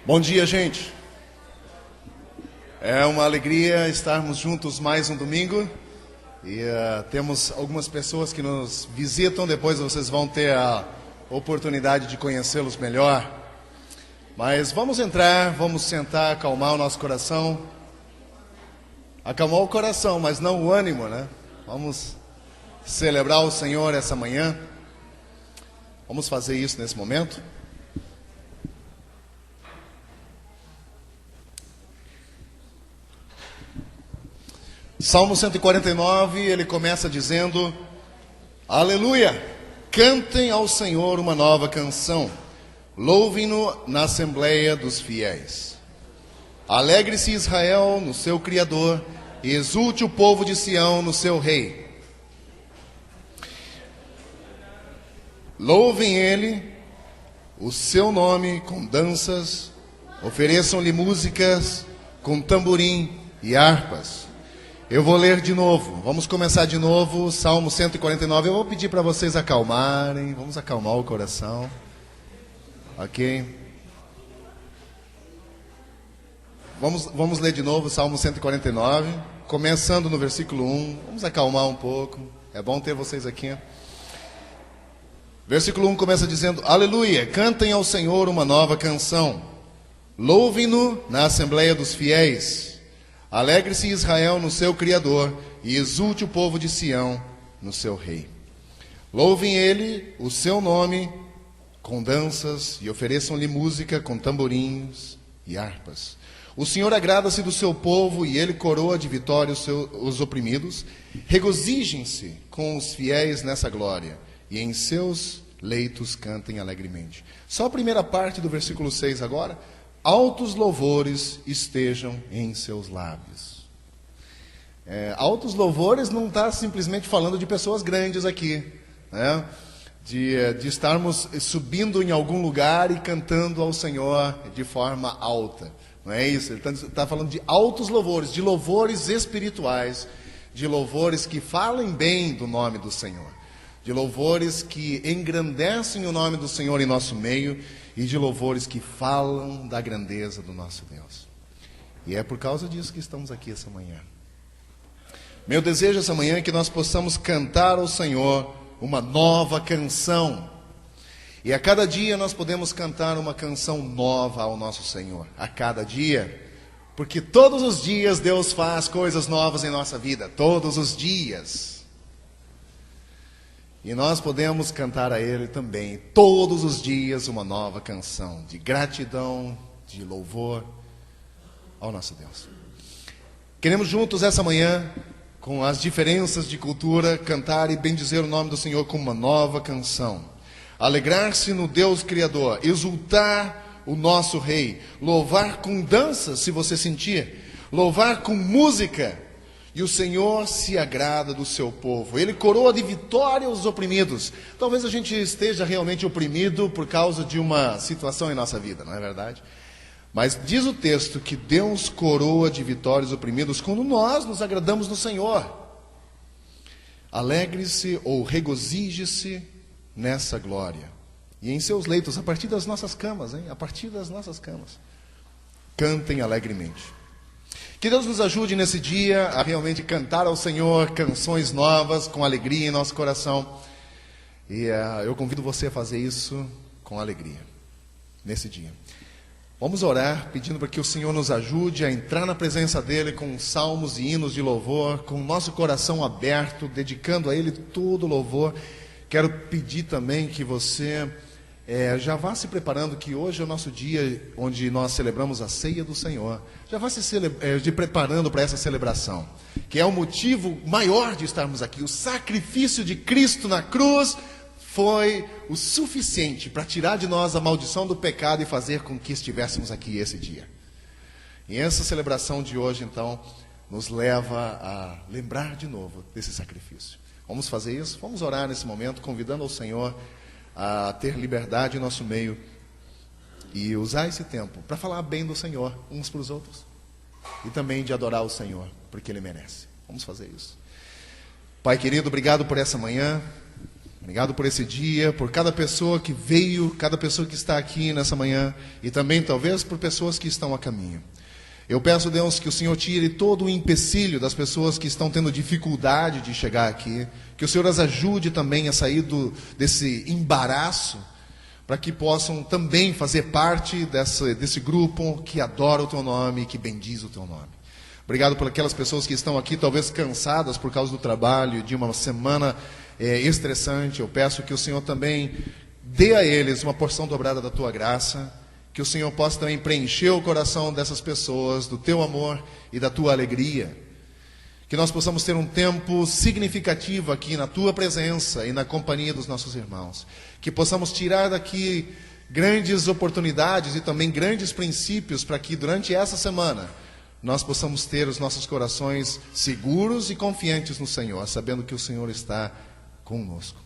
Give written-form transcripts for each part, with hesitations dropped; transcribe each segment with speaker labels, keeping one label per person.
Speaker 1: Bom dia, gente. É uma alegria estarmos juntos mais um domingo. E temos algumas pessoas que nos visitam. Depois vocês vão ter a oportunidade de conhecê-los melhor. Mas vamos entrar, vamos sentar, acalmar o nosso coração. Acalmar o coração, mas não o ânimo, né? Vamos celebrar o Senhor essa manhã. Vamos fazer isso nesse momento. Salmo 149, ele começa dizendo: Aleluia! Cantem ao Senhor uma nova canção, louvem-no na assembleia dos fiéis. Alegre-se Israel no seu Criador, e exulte o povo de Sião no seu Rei. Louvem ele, o seu nome com danças, ofereçam-lhe músicas com tamborim e harpas. Eu vou ler de novo, vamos começar de novo, Salmo 149. Eu vou pedir para vocês acalmarem, vamos acalmar o coração, ok? Vamos ler de novo Salmo 149, começando no versículo 1, vamos acalmar um pouco, é bom ter vocês aqui. Versículo 1 começa dizendo: Aleluia, cantem ao Senhor uma nova canção, louvem-no na assembleia dos fiéis. Alegre-se Israel no seu Criador, e exulte o povo de Sião no seu Rei. Louvem ele, o seu nome, com danças, e ofereçam-lhe música com tamborins e harpas. O Senhor agrada-se do seu povo, e ele coroa de vitória os oprimidos. Regozijem-se com os fiéis nessa glória, e em seus leitos cantem alegremente. Só a primeira parte do versículo 6 agora. Altos louvores estejam em seus lábios. Altos louvores não está simplesmente falando de pessoas grandes aqui, né? De estarmos subindo em algum lugar e cantando ao Senhor de forma alta. Não é isso? Ele está falando de altos louvores, de louvores espirituais, de louvores que falem bem do nome do Senhor, de louvores que engrandecem o nome do Senhor em nosso meio, e de louvores que falam da grandeza do nosso Deus. E é por causa disso que estamos aqui essa manhã. Meu desejo essa manhã é que nós possamos cantar ao Senhor uma nova canção. E a cada dia nós podemos cantar uma canção nova ao nosso Senhor. A cada dia. Porque todos os dias Deus faz coisas novas em nossa vida. Todos os dias. E nós podemos cantar a Ele também, todos os dias, uma nova canção de gratidão, de louvor ao nosso Deus. Queremos juntos essa manhã, com as diferenças de cultura, cantar e bendizer o nome do Senhor com uma nova canção. Alegrar-se no Deus Criador, exultar o nosso Rei, louvar com dança, se você sentir, louvar com música. E o Senhor se agrada do seu povo. Ele coroa de vitória os oprimidos. Talvez a gente esteja realmente oprimido por causa de uma situação em nossa vida, não é verdade? Mas diz o texto que Deus coroa de vitória os oprimidos quando nós nos agradamos do Senhor. Alegre-se ou regozije-se nessa glória. E em seus leitos, a partir das nossas camas, hein? A partir das nossas camas. Cantem alegremente. Que Deus nos ajude nesse dia a realmente cantar ao Senhor canções novas, com alegria em nosso coração. E eu convido você a fazer isso com alegria, nesse dia. Vamos orar pedindo para que o Senhor nos ajude a entrar na presença dEle com salmos e hinos de louvor, com o nosso coração aberto, dedicando a Ele todo o louvor. Quero pedir também que você já vá se preparando, que hoje é o nosso dia onde nós celebramos a ceia do Senhor. Já vá se preparando para essa celebração, que é o motivo maior de estarmos aqui. O sacrifício de Cristo na cruz foi o suficiente para tirar de nós a maldição do pecado e fazer com que estivéssemos aqui esse dia. E essa celebração de hoje, então, nos leva a lembrar de novo desse sacrifício. Vamos fazer isso? Vamos orar nesse momento, convidando ao Senhor a ter liberdade em nosso meio e usar esse tempo para falar bem do Senhor uns para os outros e também de adorar o Senhor, porque Ele merece. Vamos fazer isso. Pai querido, obrigado por essa manhã. Obrigado por esse dia, por cada pessoa que veio, cada pessoa que está aqui nessa manhã e também talvez por pessoas que estão a caminho. Eu peço, Deus, que o Senhor tire todo o empecilho das pessoas que estão tendo dificuldade de chegar aqui, que o Senhor as ajude também a sair desse embaraço, para que possam também fazer parte desse grupo que adora o Teu nome e que bendiz o Teu nome. Obrigado por aquelas pessoas que estão aqui, talvez cansadas por causa do trabalho, de uma semana estressante. Eu peço que o Senhor também dê a eles uma porção dobrada da Tua graça, que o Senhor possa também preencher o coração dessas pessoas, do Teu amor e da Tua alegria. Que nós possamos ter um tempo significativo aqui na Tua presença e na companhia dos nossos irmãos. Que possamos tirar daqui grandes oportunidades e também grandes princípios para que durante essa semana nós possamos ter os nossos corações seguros e confiantes no Senhor, sabendo que o Senhor está conosco.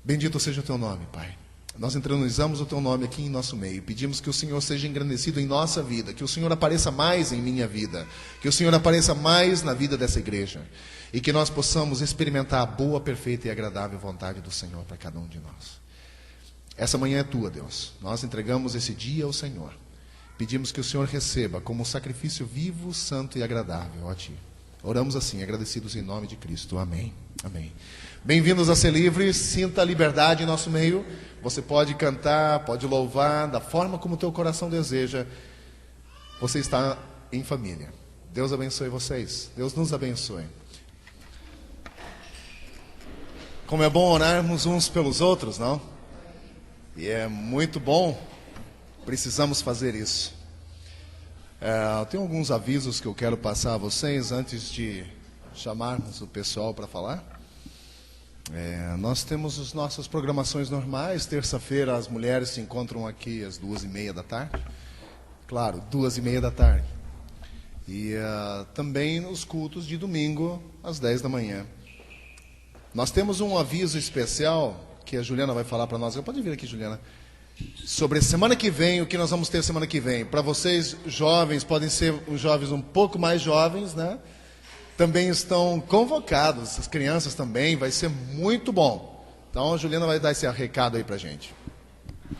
Speaker 1: Bendito seja o Teu nome, Pai. Nós entronizamos o Teu nome aqui em nosso meio. Pedimos que o Senhor seja engrandecido em nossa vida, que o Senhor apareça mais em minha vida, que o Senhor apareça mais na vida dessa igreja e que nós possamos experimentar a boa, perfeita e agradável vontade do Senhor para cada um de nós. Essa manhã é Tua, Deus. Nós entregamos esse dia ao Senhor. Pedimos que o Senhor receba como um sacrifício vivo, santo e agradável a Ti. Oramos assim, agradecidos em nome de Cristo. Amém. Amém. Bem-vindos a Ser Livre. Sinta a liberdade em nosso meio. Você pode cantar, pode louvar da forma como o teu coração deseja. Você está em família. Deus abençoe vocês. Deus nos abençoe. Como é bom orarmos uns pelos outros, não? E é muito bom. Precisamos fazer isso. Eu tenho alguns avisos que eu quero passar a vocês antes de chamarmos o pessoal para falar. Nós temos as nossas programações normais. Terça-feira as mulheres se encontram aqui às 2h30 da tarde. Claro, 2h30 da tarde. E também os cultos de domingo às 10 da manhã. Nós temos um aviso especial que a Juliana vai falar para nós. Pode vir aqui, Juliana. Sobre semana que vem, o que nós vamos ter semana que vem. Para vocês jovens, podem ser os jovens um pouco mais jovens, né? Também estão convocados, as crianças também, vai ser muito bom. Então a Juliana vai dar esse recado aí pra gente.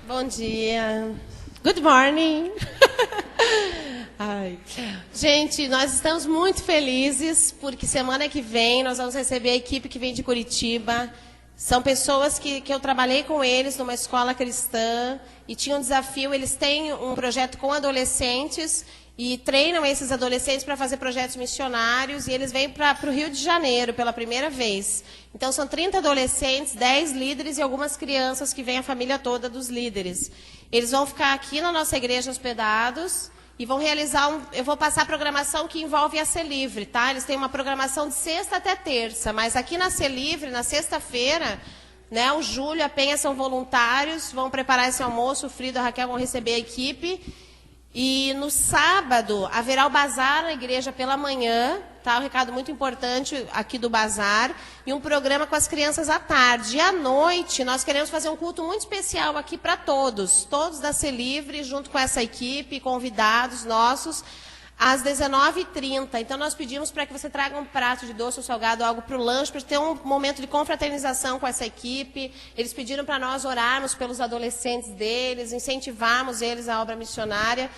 Speaker 2: Bom dia. Good morning. Ai. Gente, nós estamos muito felizes porque semana que vem nós vamos receber a equipe que vem de Curitiba. São pessoas que eu trabalhei com eles numa escola cristã e tinha um desafio. Eles têm um projeto com adolescentes e treinam esses adolescentes para fazer projetos missionários, e eles vêm para o Rio de Janeiro pela primeira vez. Então, são 30 adolescentes, 10 líderes e algumas crianças que vêm a família toda dos líderes. Eles vão ficar aqui na nossa igreja hospedados e vão realizar eu vou passar a programação que envolve a Ser Livre, tá? Eles têm uma programação de sexta até terça, mas aqui na Ser Livre, na sexta-feira, né, o Júlio e a Penha são voluntários, vão preparar esse almoço, o Frido e a Raquel vão receber a equipe. E no sábado haverá o bazar na igreja pela manhã, tá? Um recado muito importante aqui do bazar, e um programa com as crianças à tarde. E à noite nós queremos fazer um culto muito especial aqui para todos da Ser Livre, junto com essa equipe, convidados nossos, às 19h30. Então nós pedimos para que você traga um prato de doce ou salgado, algo para o lanche, para ter um momento de confraternização com essa equipe. Eles pediram para nós orarmos pelos adolescentes deles, incentivarmos eles à obra missionária.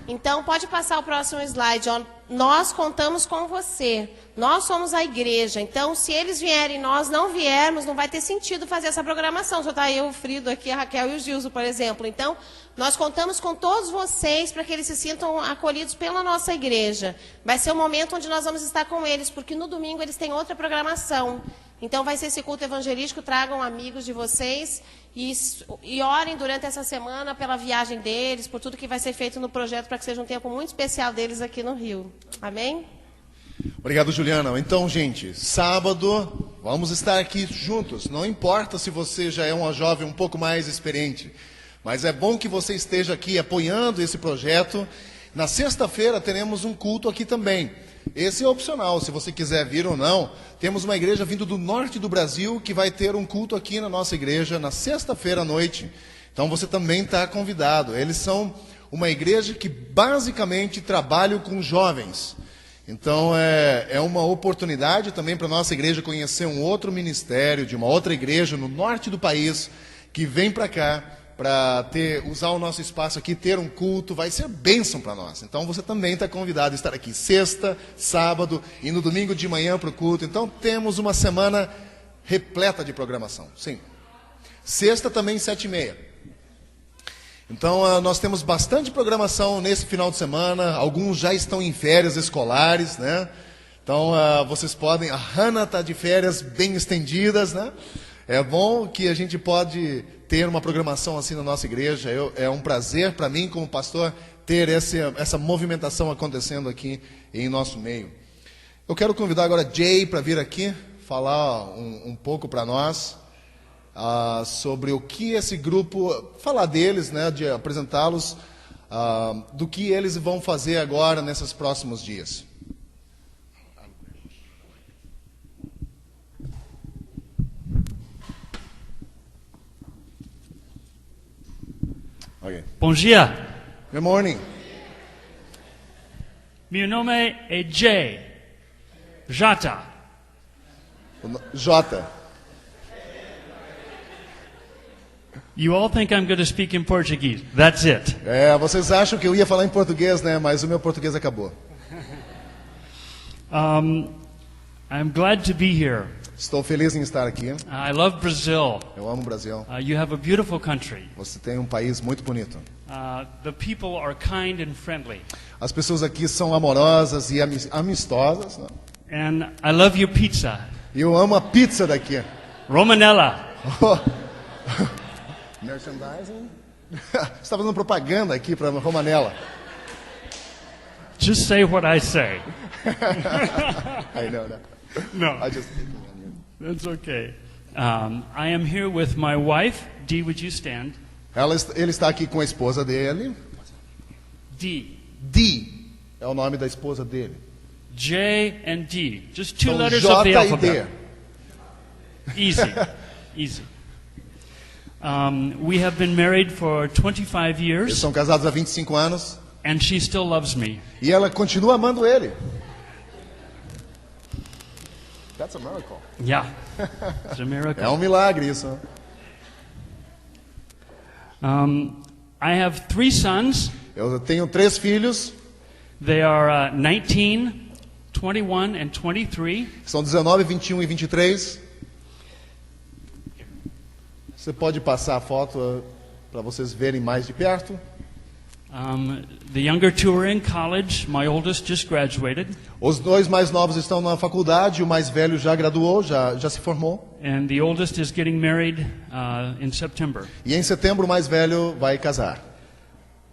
Speaker 2: Então pode passar o próximo slide. Nós contamos com você. Nós somos a igreja. Então, se eles vierem e nós não viermos, não vai ter sentido fazer essa programação. Só está eu, o Frido aqui, a Raquel e o Gilson, por exemplo. Então, nós contamos com todos vocês para que eles se sintam acolhidos pela nossa igreja. Vai ser o momento onde nós vamos estar com eles, porque no domingo eles têm outra programação. Então, vai ser esse culto evangelístico. Tragam amigos de vocês e orem durante essa semana pela viagem deles, por tudo que vai ser feito no projeto, para que seja um tempo muito especial deles aqui no Rio. Amém?
Speaker 1: Obrigado, Juliana. Então, gente, sábado vamos estar aqui juntos. Não importa se você já é uma jovem um pouco mais experiente, mas é bom que você esteja aqui apoiando esse projeto. Na sexta-feira teremos um culto aqui também. Esse é opcional, se você quiser vir ou não. Temos uma igreja vindo do norte do Brasil que vai ter um culto aqui na nossa igreja na sexta-feira à noite. Então você também está convidado. Eles são uma igreja que basicamente trabalha com jovens. Então é uma oportunidade também para a nossa igreja conhecer um outro ministério de uma outra igreja no norte do país que vem para cá para usar o nosso espaço aqui, ter um culto, vai ser bênção para nós. Então você também está convidado a estar aqui sexta, sábado e no domingo de manhã para o culto. Então temos uma semana repleta de programação. Sim. Sexta também 7h30. Então nós temos bastante programação nesse final de semana. Alguns já estão em férias escolares, né? Então vocês podem. A Hannah está de férias bem estendidas, né? É bom que a gente pode ter uma programação assim na nossa igreja. É um prazer para mim, como pastor, ter essa movimentação acontecendo aqui em nosso meio. Eu quero convidar agora Jay para vir aqui falar um pouco para nós sobre o que esse grupo, falar deles, né, de apresentá-los, do que eles vão fazer agora nesses próximos dias. Okay.
Speaker 3: Bom dia.
Speaker 1: Good morning.
Speaker 3: Meu nome é Jay. Jata.
Speaker 1: Jota.
Speaker 3: You all think I'm going to speak in Portuguese. That's it.
Speaker 1: Vocês acham que eu ia falar em português, né? Mas o meu português acabou.
Speaker 3: I'm glad to be here.
Speaker 1: Estou feliz em estar aqui.
Speaker 3: I love Brazil.
Speaker 1: Eu amo o Brasil.
Speaker 3: You have a beautiful country.
Speaker 1: Você tem um país muito bonito.
Speaker 3: The people are kind and friendly.
Speaker 1: As pessoas aqui são amorosas e amistosas. Né?
Speaker 3: And I love your pizza.
Speaker 1: E eu amo a pizza daqui.
Speaker 3: Romanella.
Speaker 1: Merchandising? Você está fazendo propaganda aqui para a Romanella.
Speaker 3: Just say what I say.
Speaker 1: I know that.
Speaker 3: No.
Speaker 1: I just...
Speaker 3: That's okay. I am here with my wife. Dee, would you stand?
Speaker 1: Ele está aqui com a esposa dele.
Speaker 3: Dee.
Speaker 1: Dee é o nome da esposa dele.
Speaker 3: J and D. Just two
Speaker 1: São
Speaker 3: letters
Speaker 1: J
Speaker 3: of the
Speaker 1: e
Speaker 3: alphabet.
Speaker 1: D.
Speaker 3: Easy. Easy. We have been married for 25
Speaker 1: Eles
Speaker 3: years,
Speaker 1: são casados há 25 anos.
Speaker 3: and she still loves me.
Speaker 1: E ela continua amando ele. That's a miracle.
Speaker 3: Yeah. It's a miracle.
Speaker 1: É um milagre isso.
Speaker 3: I have 3 sons.
Speaker 1: Eu tenho 3 filhos.
Speaker 3: They are 19, 21, and 23.
Speaker 1: São 19, 21 e 23. Você pode passar a foto para vocês verem mais de perto.
Speaker 3: The younger 2 are in college. My oldest just graduated.
Speaker 1: Os 2 mais novos estão na faculdade, o mais velho já graduou, já se formou.
Speaker 3: And the oldest is getting married in September.
Speaker 1: E em setembro o mais velho vai casar.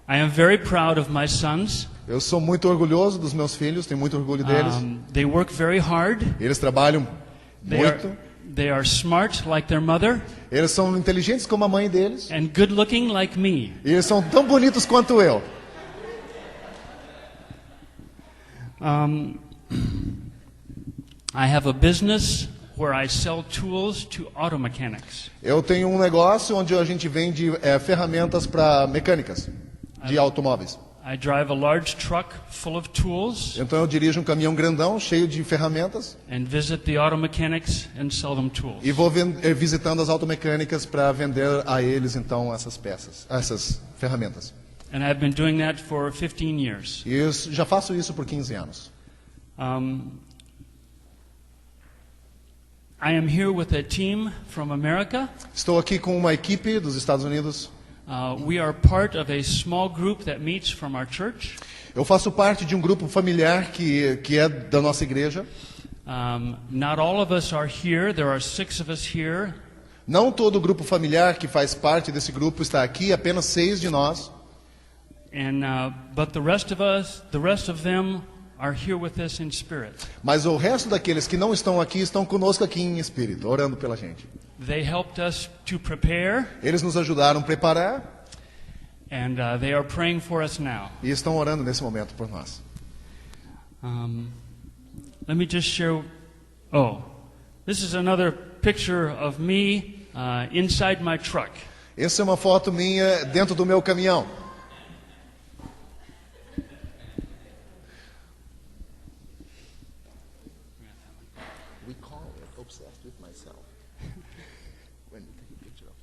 Speaker 3: I am very proud of my sons.
Speaker 1: Eu sou muito orgulhoso dos meus filhos, tenho muito orgulho deles.
Speaker 3: They work very hard.
Speaker 1: Eles trabalham muito.
Speaker 3: They are smart like their mother.
Speaker 1: Eles são inteligentes como a mãe deles.
Speaker 3: And good looking like me.
Speaker 1: E eles são tão bonitos quanto eu.
Speaker 3: I have a business where I sell tools to auto mechanics.
Speaker 1: Eu tenho um negócio onde a gente vende ferramentas para mecânicas de automóveis.
Speaker 3: I drive a large truck full of tools
Speaker 1: Então eu dirijo um caminhão grandão cheio de ferramentas
Speaker 3: and visit the auto mechanics and sell them tools.
Speaker 1: e vou visitando as automecânicas para vender a eles então essas peças, essas ferramentas.
Speaker 3: And I've been doing that for 15 years.
Speaker 1: E eu já faço isso por 15 anos.
Speaker 3: I am here with a team from America.
Speaker 1: Estou aqui com uma equipe dos Estados Unidos.
Speaker 3: We are part of a small group that meets from our church.
Speaker 1: Eu faço parte de um grupo familiar que é da nossa igreja.
Speaker 3: Not all of us are here. There are 6 of us here.
Speaker 1: Não todo o grupo familiar que faz parte desse grupo está aqui, apenas 6 de nós.
Speaker 3: But the rest of them are here with us in spirit.
Speaker 1: Mas o resto daqueles que não estão aqui estão conosco aqui em espírito, orando pela gente.
Speaker 3: They helped us to prepare.
Speaker 1: Eles nos ajudaram a preparar.
Speaker 3: And they are praying for us now.
Speaker 1: E estão orando nesse momento por nós.
Speaker 3: Let me just share. Oh, this is another picture of me inside my truck.
Speaker 1: Essa é uma foto minha dentro do meu caminhão. obsessed with myself. When you take a picture of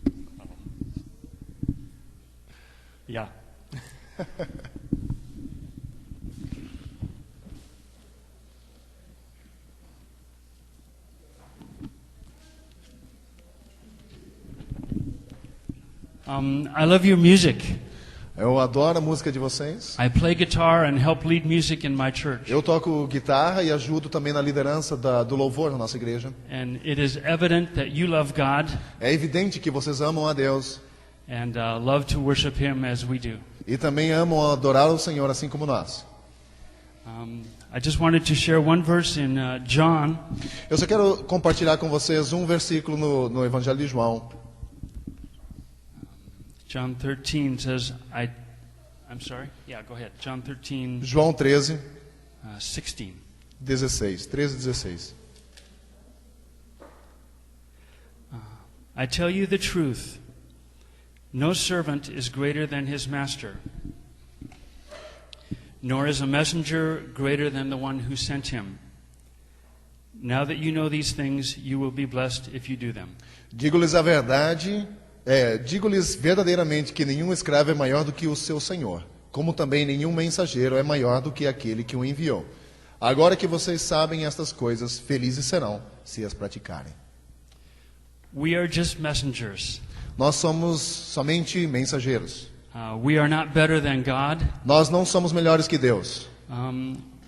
Speaker 3: Yeah. I love your music.
Speaker 1: Eu adoro a música de vocês.
Speaker 3: I play guitar and help lead music in my church.
Speaker 1: Eu toco guitarra e ajudo também na liderança do louvor na nossa igreja.
Speaker 3: And it is evident that you love God
Speaker 1: É evidente que vocês amam a Deus
Speaker 3: and love to worship Him as we do.
Speaker 1: e também amam adorar o Senhor assim como nós.
Speaker 3: I just wanted to share one verse in John.
Speaker 1: Eu só quero compartilhar com vocês um versículo no Evangelho de João.
Speaker 3: John 13 says, I'm sorry? Yeah, go ahead. John 13,
Speaker 1: João 13,
Speaker 3: 16.
Speaker 1: 16. 13, 16.
Speaker 3: I tell you the truth. No servant is greater than his master, nor is a messenger greater than the one who sent him. Now that you know these things, you will be blessed if you do them.
Speaker 1: Digo-lhes a verdade, digo-lhes verdadeiramente que nenhum escravo é maior do que o seu senhor, como também nenhum mensageiro é maior do que aquele que o enviou. Agora que vocês sabem estas coisas, felizes serão se as praticarem.
Speaker 3: We are just messengers.
Speaker 1: Nós somos somente mensageiros.
Speaker 3: We are not better than God.
Speaker 1: Nós não somos melhores que Deus.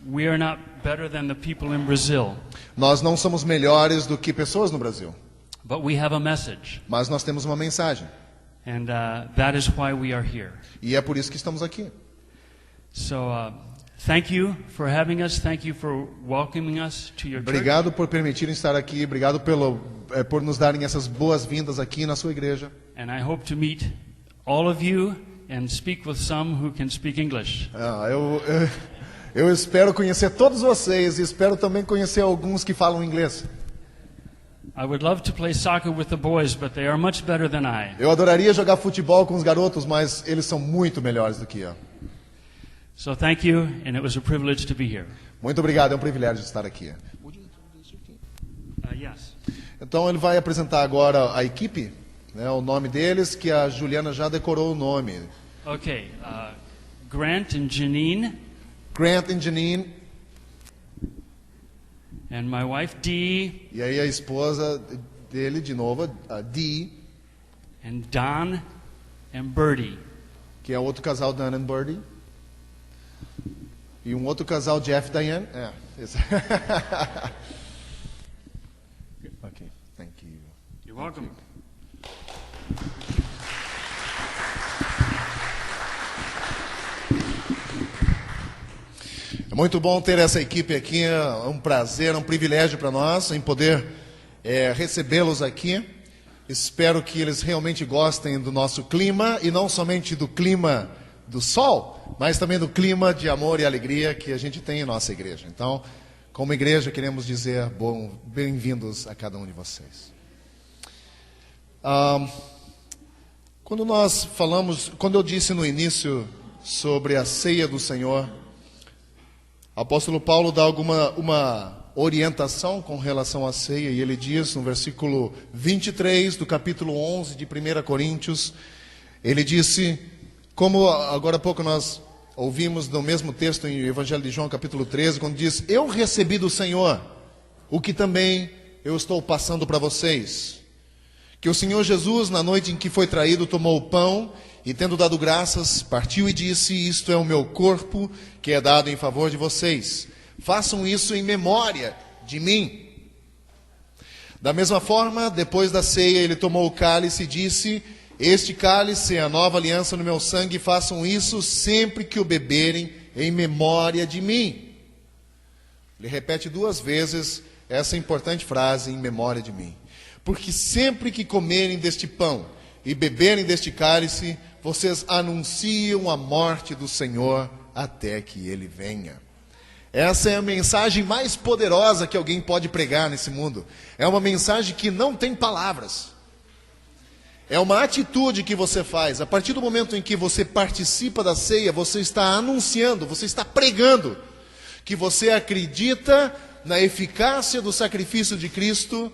Speaker 3: We are not better than the people in Brazil.
Speaker 1: Nós não somos melhores do que pessoas no Brasil.
Speaker 3: But we have a message.
Speaker 1: Mas nós temos uma mensagem.
Speaker 3: And that is why we are here.
Speaker 1: E é por isso que estamos aqui.
Speaker 3: So, thank you for having us. Thank you for welcoming us to your church.
Speaker 1: Obrigado por permitirem estar aqui. Obrigado por nos darem essas boas-vindas aqui na sua igreja.
Speaker 3: And I hope to meet all of you and speak with some who can speak English.
Speaker 1: Eu espero conhecer todos vocês e espero também conhecer alguns que falam inglês.
Speaker 3: I would love to play soccer with the boys, but they are much better than I.
Speaker 1: Eu adoraria jogar futebol com os garotos, mas eles são muito melhores do que eu.
Speaker 3: So thank you, and it was a privilege to be here.
Speaker 1: Muito obrigado, é um privilégio estar aqui.
Speaker 3: Yes.
Speaker 1: Então ele vai apresentar agora a equipe, né, o nome deles, que a Juliana já decorou o nome.
Speaker 3: Okay, Grant and Janine.
Speaker 1: Grant e Janine.
Speaker 3: And my wife Dee.
Speaker 1: E aí a esposa dele, de novo, a Dee.
Speaker 3: And Don and Birdie.
Speaker 1: Que é outro casal, Dan and Birdie. E um outro casal, Jeff e Diane. Ok, thank you.
Speaker 3: You're welcome.
Speaker 1: É muito bom ter essa equipe aqui, é um prazer, é um privilégio para nós em poder recebê-los aqui. Espero que eles realmente gostem do nosso clima e não somente do clima do sol, mas também do clima de amor e alegria que a gente tem em nossa igreja. Então, como igreja, queremos dizer bem-vindos a cada um de vocês. Quando eu disse no início sobre a ceia do Senhor, o apóstolo Paulo dá uma orientação com relação à ceia, e ele diz no versículo 23 do capítulo 11 de 1 Coríntios, ele disse, como agora há pouco nós ouvimos no mesmo texto em Evangelho de João, capítulo 13, quando diz, eu recebi do Senhor o que também eu estou passando para vocês, que o Senhor Jesus, na noite em que foi traído, tomou o pão, e tendo dado graças, partiu e disse, isto é o meu corpo, que é dado em favor de vocês. Façam isso em memória de mim. Da mesma forma, depois da ceia, ele tomou o cálice e disse, este cálice é a nova aliança no meu sangue, façam isso sempre que o beberem em memória de mim. Ele repete 2 vezes essa importante frase, em memória de mim. Porque sempre que comerem deste pão e beberem deste cálice, vocês anunciam a morte do Senhor até que Ele venha. Essa é a mensagem mais poderosa que alguém pode pregar nesse mundo. É uma mensagem que não tem palavras. É uma atitude que você faz. A partir do momento em que você participa da ceia, você está anunciando, você está pregando que você acredita na eficácia do sacrifício de Cristo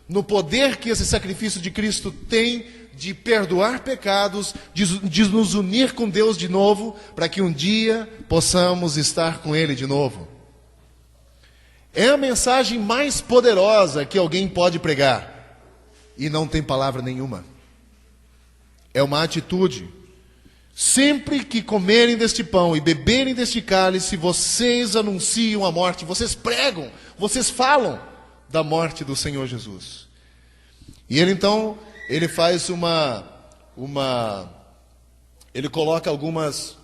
Speaker 1: no poder que esse sacrifício de Cristo tem de perdoar pecados, de nos unir com Deus de novo, para que um dia possamos estar com Ele de novo. É a mensagem mais poderosa que alguém pode pregar, e não tem palavra nenhuma. É uma atitude. Sempre que comerem deste pão e beberem deste cálice, vocês anunciam a morte, vocês pregam, vocês falam da morte do Senhor Jesus. E ele então, ele faz ele coloca algumas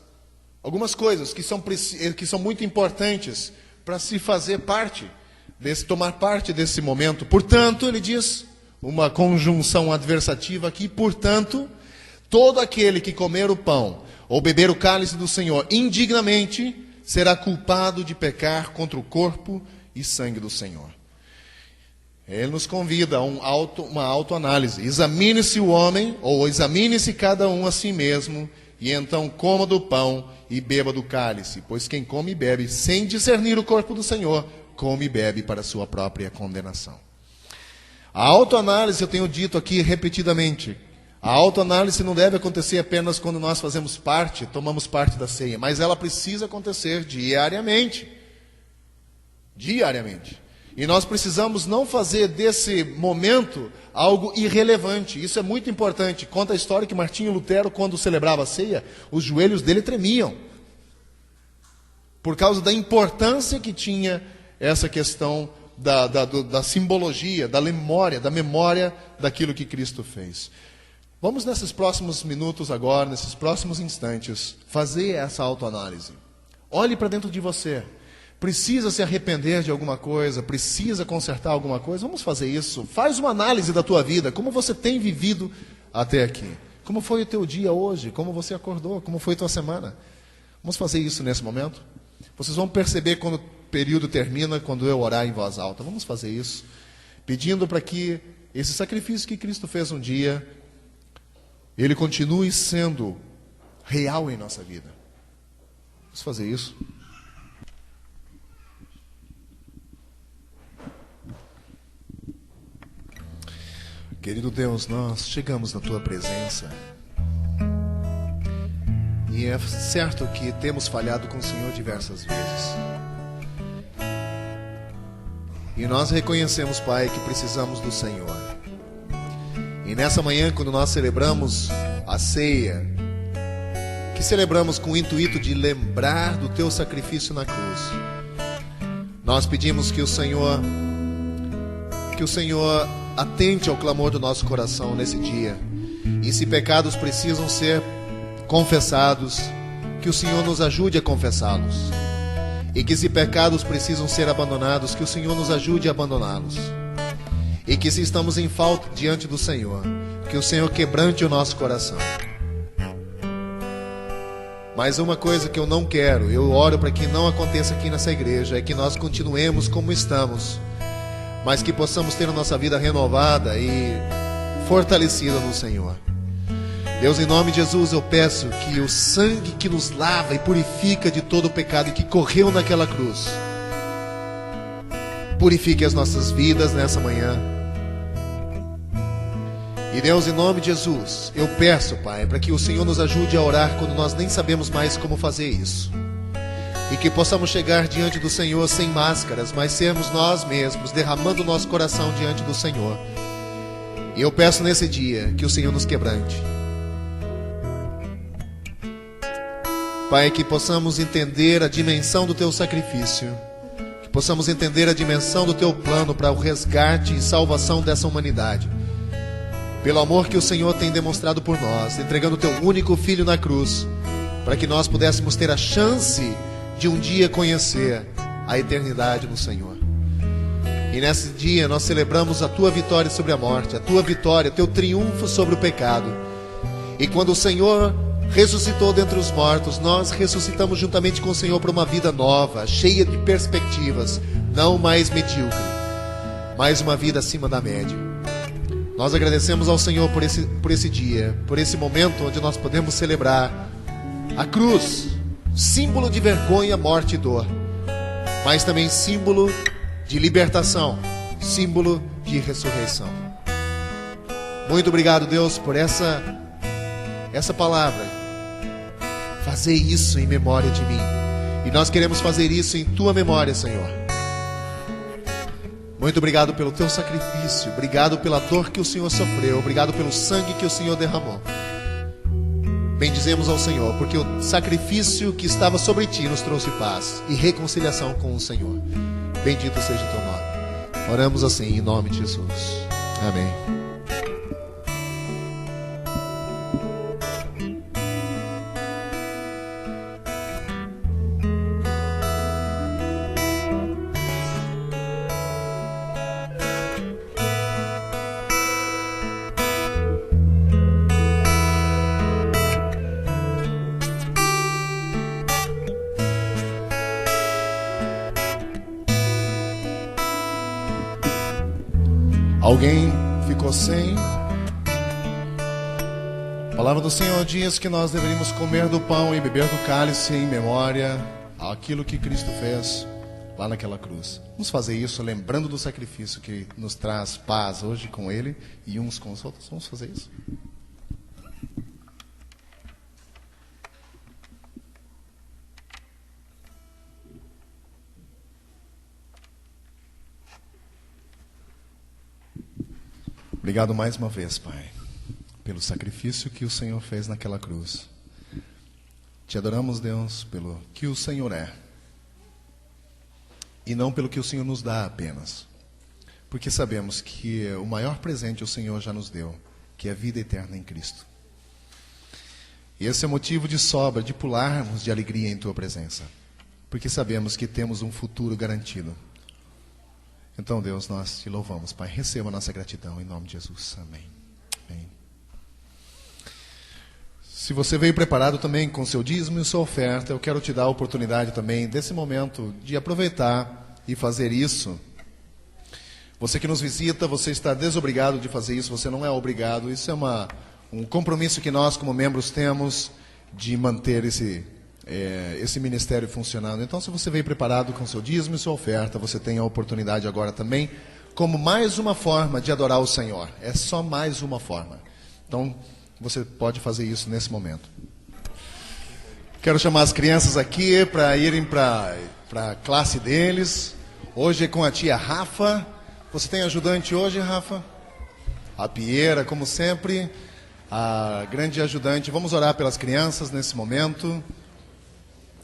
Speaker 1: coisas que são muito importantes para se fazer parte, tomar parte desse momento. Portanto, ele diz, uma conjunção adversativa aqui, portanto, todo aquele que comer o pão ou beber o cálice do Senhor indignamente será culpado de pecar contra o corpo e sangue do Senhor. Ele nos convida a uma autoanálise. Examine-se o homem, ou examine-se cada um a si mesmo, e então coma do pão e beba do cálice. Pois quem come e bebe sem discernir o corpo do Senhor, come e bebe para a sua própria condenação. A autoanálise, eu tenho dito aqui repetidamente, a autoanálise não deve acontecer apenas quando nós tomamos parte da ceia, mas ela precisa acontecer diariamente. Diariamente. E nós precisamos não fazer desse momento algo irrelevante. Isso é muito importante. Conta a história que Martinho Lutero, quando celebrava a ceia, os joelhos dele tremiam. Por causa da importância que tinha essa questão da simbologia, da memória daquilo que Cristo fez. Vamos nesses próximos minutos agora, nesses próximos instantes, fazer essa autoanálise. Olhe para dentro de você. Precisa se arrepender de alguma coisa, precisa consertar alguma coisa, vamos fazer isso. Faz uma análise da tua vida, como você tem vivido até aqui. Como foi o teu dia hoje, como você acordou, como foi a tua semana. Vamos fazer isso nesse momento? Vocês vão perceber quando o período termina, quando eu orar em voz alta. Vamos fazer isso, pedindo para que esse sacrifício que Cristo fez um dia, ele continue sendo real em nossa vida. Vamos fazer isso. Querido Deus, nós chegamos na Tua presença e é certo que temos falhado com o Senhor diversas vezes. E nós reconhecemos, Pai, que precisamos do Senhor. E nessa manhã, quando nós celebramos a ceia, que celebramos com o intuito de lembrar do Teu sacrifício na cruz, nós pedimos que o Senhor atente ao clamor do nosso coração nesse dia. E se pecados precisam ser confessados, que o Senhor nos ajude a confessá-los. E que se pecados precisam ser abandonados, que o Senhor nos ajude a abandoná-los. E que se estamos em falta diante do Senhor, que o Senhor quebrante o nosso coração. Mas uma coisa que eu não quero, eu oro para que não aconteça aqui nessa igreja, é que nós continuemos como estamos, mas que possamos ter a nossa vida renovada e fortalecida no Senhor. Deus, em nome de Jesus, eu peço que o sangue que nos lava e purifica de todo o pecado e que correu naquela cruz, purifique as nossas vidas nessa manhã. E Deus, em nome de Jesus, eu peço, Pai, para que o Senhor nos ajude a orar quando nós nem sabemos mais como fazer isso. E que possamos chegar diante do Senhor sem máscaras, mas sermos nós mesmos, derramando o nosso coração diante do Senhor. E eu peço nesse dia que o Senhor nos quebrante. Pai, que possamos entender a dimensão do Teu sacrifício, que possamos entender a dimensão do Teu plano para o resgate e salvação dessa humanidade. Pelo amor que o Senhor tem demonstrado por nós, entregando o Teu único Filho na cruz, para que nós pudéssemos ter a chance de um dia conhecer a eternidade no Senhor. E nesse dia nós celebramos a Tua vitória sobre a morte, a Tua vitória, o Teu triunfo sobre o pecado. E quando o Senhor ressuscitou dentre os mortos, nós ressuscitamos juntamente com o Senhor para uma vida nova, cheia de perspectivas, não mais medíocre, mas uma vida acima da média. Nós agradecemos ao Senhor por esse dia, por esse momento onde nós podemos celebrar a cruz, símbolo de vergonha, morte e dor, mas também símbolo de libertação, símbolo de de ressurreição. Muito obrigado, Deus, por essa palavra. Fazer isso em memória de mim. E nós queremos fazer isso em tua memória, Senhor. Muito obrigado pelo teu sacrifício. Obrigado pela dor que o Senhor sofreu. Obrigado pelo sangue que o Senhor derramou. Bendizemos ao Senhor, porque o sacrifício que estava sobre ti nos trouxe paz e reconciliação com o Senhor. Bendito seja o teu nome. Oramos assim em nome de Jesus. Amém. Alguém ficou sem? A palavra do Senhor diz que nós deveríamos comer do pão e beber do cálice em memória àquilo que Cristo fez lá naquela cruz. Vamos fazer isso lembrando do sacrifício que nos traz paz hoje com Ele e uns com os outros. Vamos fazer isso? Obrigado mais uma vez, Pai, pelo sacrifício que o Senhor fez naquela cruz. Te adoramos, Deus, pelo que o Senhor é. E não pelo que o Senhor nos dá apenas. Porque sabemos que o maior presente o Senhor já nos deu, que é a vida eterna em Cristo. E esse é motivo de sobra, de pularmos de alegria em Tua presença. Porque sabemos que temos um futuro garantido. Então, Deus, nós te louvamos, Pai. Receba a nossa gratidão em nome de Jesus. Amém. Amém. Se você veio preparado também com seu dízimo e sua oferta, eu quero te dar a oportunidade também, desse momento, de aproveitar e fazer isso. Você que nos visita, você está desobrigado de fazer isso, você não é obrigado. Isso é um compromisso que nós, como membros, temos de manter esse ministério funcionando. Então, se você veio preparado com seu dízimo e sua oferta, você tem a oportunidade agora também, como mais uma forma de adorar o Senhor. É só mais uma forma. Então, você pode fazer isso nesse momento. Quero chamar as crianças aqui para irem para a classe deles. Hoje é com a tia Rafa. Você tem ajudante hoje, Rafa? A Pieira, como sempre, a grande ajudante. Vamos orar pelas crianças nesse momento.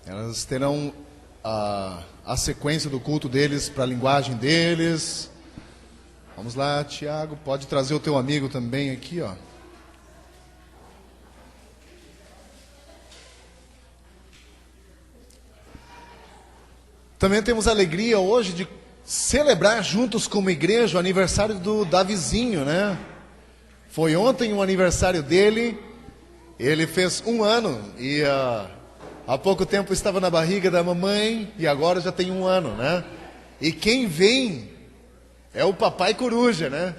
Speaker 1: Elas terão a sequência do culto deles para a linguagem deles. Vamos lá, Tiago, pode trazer o teu amigo também aqui, ó. Também temos a alegria hoje de celebrar juntos como igreja o aniversário do Davizinho, né? Foi ontem o aniversário dele. Ele fez 1 ano e há pouco tempo estava na barriga da mamãe e agora já tem 1 ano, né? E quem vem é o papai coruja, né?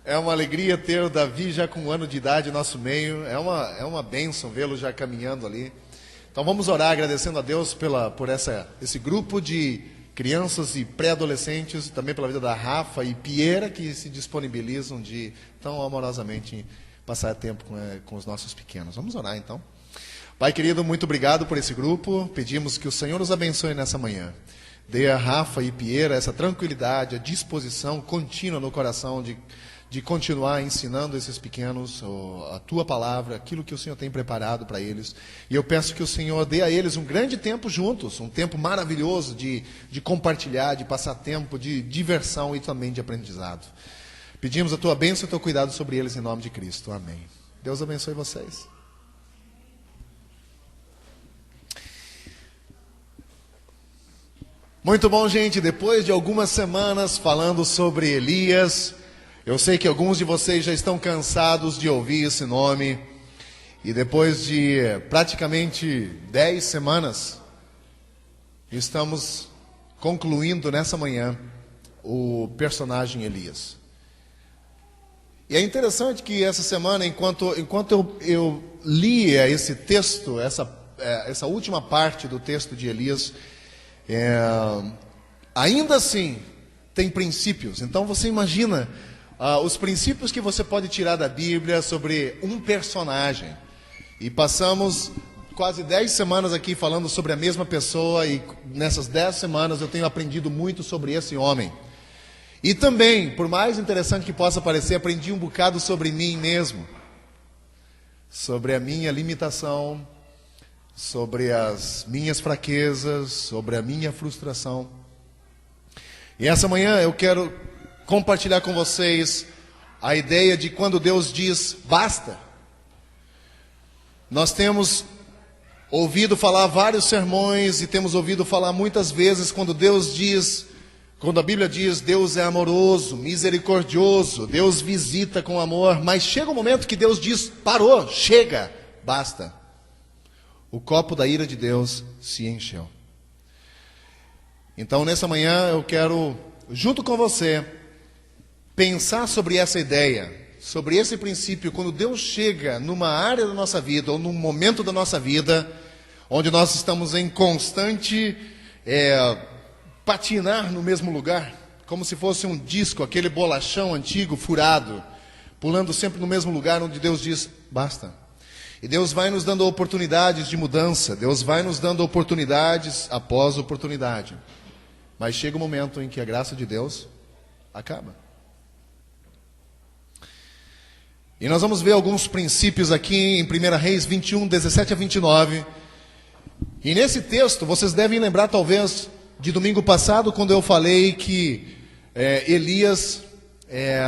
Speaker 1: É uma alegria ter o Davi já com 1 ano de idade no nosso meio. É uma bênção vê-lo já caminhando ali. Então vamos orar agradecendo a Deus por esse grupo de crianças e pré-adolescentes, também pela vida da Rafa e Pieira, que se disponibilizam de tão amorosamente passar tempo com os nossos pequenos. Vamos orar então. Pai querido, muito obrigado por esse grupo. Pedimos que o Senhor nos abençoe nessa manhã. Dê a Rafa e Pieira essa tranquilidade, a disposição contínua no coração de continuar ensinando esses pequenos a Tua palavra, aquilo que o Senhor tem preparado para eles. E eu peço que o Senhor dê a eles um grande tempo juntos, um tempo maravilhoso de compartilhar, de passar tempo de diversão e também de aprendizado. Pedimos a Tua bênção e o Teu cuidado sobre eles em nome de Cristo. Amém. Deus abençoe vocês. Muito bom, gente. Depois de algumas semanas falando sobre Elias, eu sei que alguns de vocês já estão cansados de ouvir esse nome. E depois de praticamente 10 semanas, estamos concluindo nessa manhã o personagem Elias. E é interessante que essa semana, enquanto eu lia esse texto, essa última parte do texto de Elias, ainda assim, tem princípios. Então você imagina os princípios que você pode tirar da Bíblia sobre um personagem. E passamos quase 10 semanas aqui falando sobre a mesma pessoa, e nessas 10 semanas eu tenho aprendido muito sobre esse homem. E também, por mais interessante que possa parecer, aprendi um bocado sobre mim mesmo, sobre a minha limitação, sobre as minhas fraquezas, sobre a minha frustração. E essa manhã eu quero compartilhar com vocês a ideia de quando Deus diz basta. Nós temos ouvido falar vários sermões e temos ouvido falar muitas vezes quando a Bíblia diz, Deus é amoroso, misericordioso, Deus visita com amor, mas chega um momento que Deus diz, parou, chega, basta. O copo da ira de Deus se encheu. Então, nessa manhã, eu quero, junto com você, pensar sobre essa ideia, sobre esse princípio, quando Deus chega numa área da nossa vida, ou num momento da nossa vida, onde nós estamos em constante patinar no mesmo lugar, como se fosse um disco, aquele bolachão antigo, furado, pulando sempre no mesmo lugar, onde Deus diz, basta. E Deus vai nos dando oportunidades de mudança, Deus vai nos dando oportunidades após oportunidade. Mas chega um momento em que a graça de Deus acaba. E nós vamos ver alguns princípios aqui em 1 Reis 21, 17 a 29. E nesse texto, vocês devem lembrar talvez de domingo passado, quando eu falei que Elias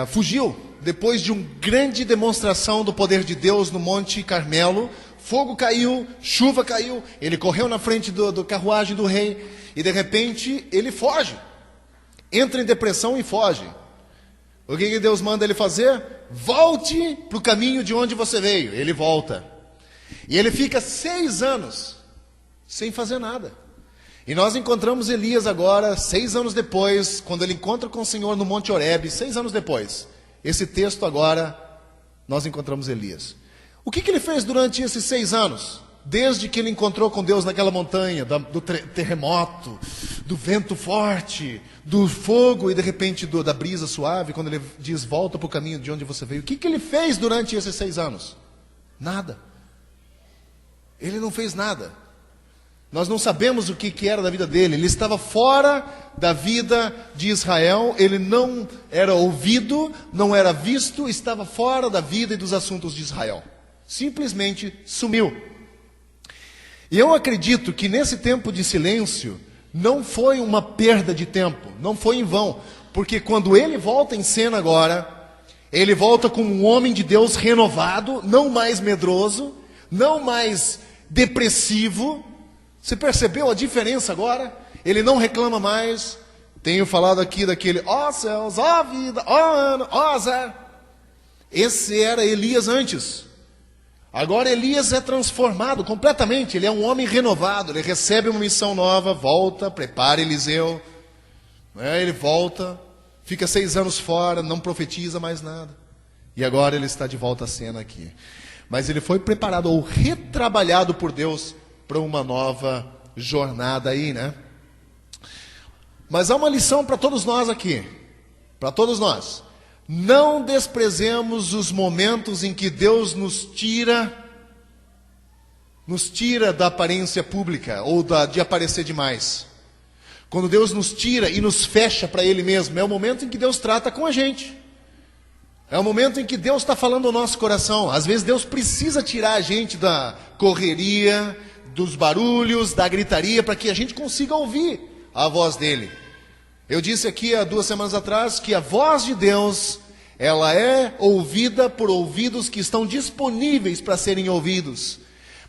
Speaker 1: fugiu. Depois de uma grande demonstração do poder de Deus no Monte Carmelo, fogo caiu, chuva caiu, ele correu na frente do carruagem do rei, e de repente ele foge, entra em depressão e foge. O que Deus manda ele fazer? Volte para o caminho de onde você veio. Ele volta, e ele fica 6 anos, sem fazer nada. E nós encontramos Elias agora, 6 anos depois, quando ele encontra com o Senhor no Monte Horebe, 6 anos depois. Esse texto agora, nós encontramos Elias. O que ele fez durante esses 6 anos? Desde que ele encontrou com Deus naquela montanha, do terremoto, do vento forte, do fogo e de repente da brisa suave, quando ele diz, volta para o caminho de onde você veio. O que ele fez durante esses 6 anos? Nada. Ele não fez nada. Nós não sabemos o que era da vida dele. Ele estava fora da vida de Israel, ele não era ouvido, não era visto, estava fora da vida e dos assuntos de Israel. Simplesmente sumiu. E eu acredito que nesse tempo de silêncio, não foi uma perda de tempo, não foi em vão. Porque quando ele volta em cena agora, ele volta como um homem de Deus renovado, não mais medroso, não mais depressivo. Você percebeu a diferença agora? Ele não reclama mais. Tenho falado aqui daquele, ó céus, ó vida, ó ano, ó azar. Esse era Elias antes. Agora Elias é transformado completamente. Ele é um homem renovado. Ele recebe uma missão nova, volta, prepara Eliseu. Ele volta, fica 6 anos fora, não profetiza mais nada. E agora ele está de volta à cena aqui. Mas ele foi preparado ou retrabalhado por Deus para uma nova jornada aí, né? Mas há uma lição para todos nós aqui, para todos nós. Não desprezemos os momentos em que Deus nos tira da aparência pública, ou de aparecer demais. Quando Deus nos tira e nos fecha para Ele mesmo, é o momento em que Deus trata com a gente. É o momento em que Deus está falando ao nosso coração. Às vezes Deus precisa tirar a gente da correria, dos barulhos, da gritaria, para que a gente consiga ouvir a voz dele. Eu disse aqui há 2 semanas atrás que a voz de Deus, ela é ouvida por ouvidos que estão disponíveis para serem ouvidos.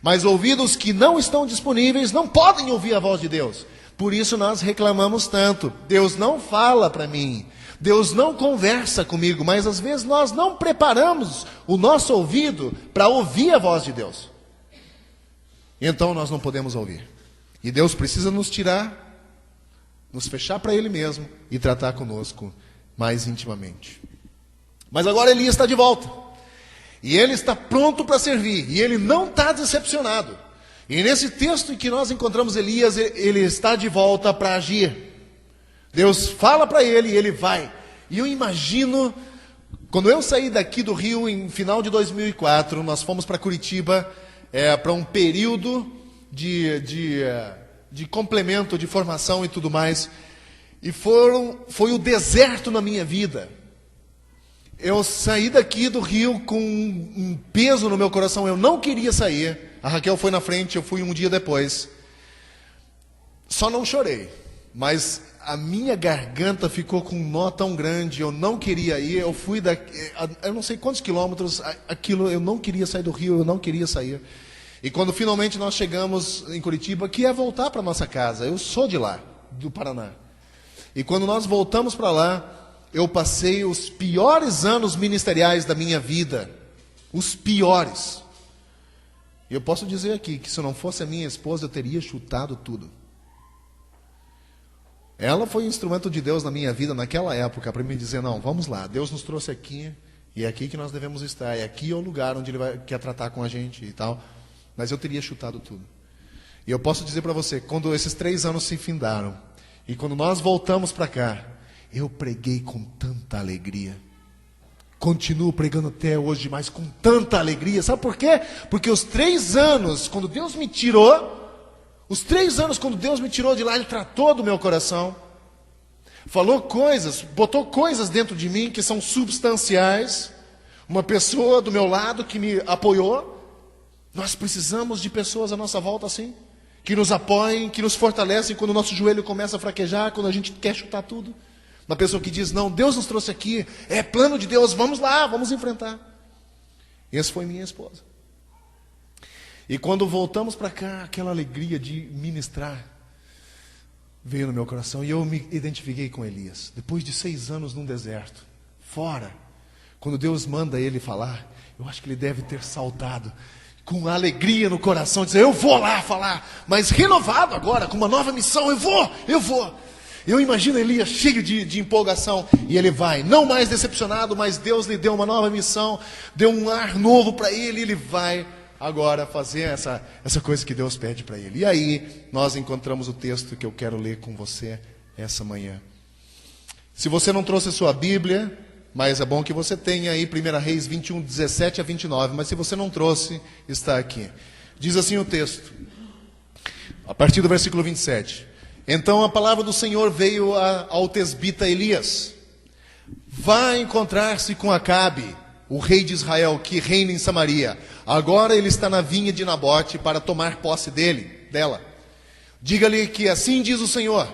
Speaker 1: Mas ouvidos que não estão disponíveis não podem ouvir a voz de Deus. Por isso nós reclamamos tanto. Deus não fala para mim. Deus não conversa comigo. Mas às vezes nós não preparamos o nosso ouvido para ouvir a voz de Deus. Então nós não podemos ouvir. E Deus precisa nos tirar, nos fechar para Ele mesmo e tratar conosco mais intimamente. Mas agora Elias está de volta. E ele está pronto para servir. E ele não está decepcionado. E nesse texto em que nós encontramos Elias, ele está de volta para agir. Deus fala para ele e ele vai. E eu imagino, quando eu saí daqui do Rio em final de 2004, nós fomos para Curitiba para um período de complemento, de formação e tudo mais. E foi o deserto na minha vida. Eu saí daqui do Rio com um peso no meu coração, eu não queria sair. A Raquel foi na frente, eu fui um dia depois. Só não chorei, mas a minha garganta ficou com um nó tão grande, eu não queria ir. Eu fui daqui, eu não sei quantos quilômetros, aquilo, eu não queria sair do Rio, eu não queria sair. E quando finalmente nós chegamos em Curitiba, que é voltar para nossa casa, eu sou de lá, do Paraná. E quando nós voltamos para lá, eu passei os piores anos ministeriais da minha vida. Os piores. E eu posso dizer aqui que se não fosse a minha esposa, eu teria chutado tudo. Ela foi um instrumento de Deus na minha vida naquela época para me dizer, não, vamos lá, Deus nos trouxe aqui, e é aqui que nós devemos estar, e aqui é o lugar onde Ele quer tratar com a gente e tal. Mas eu teria chutado tudo. E eu posso dizer para você, quando esses 3 anos se findaram, e quando nós voltamos para cá, eu preguei com tanta alegria. Continuo pregando até hoje, mas com tanta alegria. Sabe por quê? Porque os 3 anos, quando Deus me tirou, de lá, Ele tratou do meu coração. Falou coisas, botou coisas dentro de mim que são substanciais. Uma pessoa do meu lado que me apoiou. Nós precisamos de pessoas à nossa volta assim. Que nos apoiem, que nos fortalecem quando o nosso joelho começa a fraquejar, quando a gente quer chutar tudo. Uma pessoa que diz, não, Deus nos trouxe aqui, é plano de Deus, vamos lá, vamos enfrentar. Essa foi minha esposa. E quando voltamos para cá, aquela alegria de ministrar veio no meu coração. E eu me identifiquei com Elias. Depois de 6 anos num deserto, fora, quando Deus manda ele falar, eu acho que ele deve ter saltado com alegria no coração, dizer, eu vou lá falar, mas renovado agora, com uma nova missão, eu vou. Eu imagino Elias cheio de empolgação, e ele vai, não mais decepcionado, mas Deus lhe deu uma nova missão, deu um ar novo para ele, e ele vai agora fazer essa coisa que Deus pede para ele. E aí, nós encontramos o texto que eu quero ler com você essa manhã. Se você não trouxe a sua Bíblia, mas é bom que você tenha aí 1 Reis 21, 17 a 29, mas se você não trouxe, está aqui. Diz assim o texto, a partir do versículo 27. Então a palavra do Senhor veio ao tesbita Elias. Vá encontrar-se com Acabe, o rei de Israel, que reina em Samaria. Agora ele está na vinha de Nabote para tomar posse dela. Diga-lhe que assim diz o Senhor,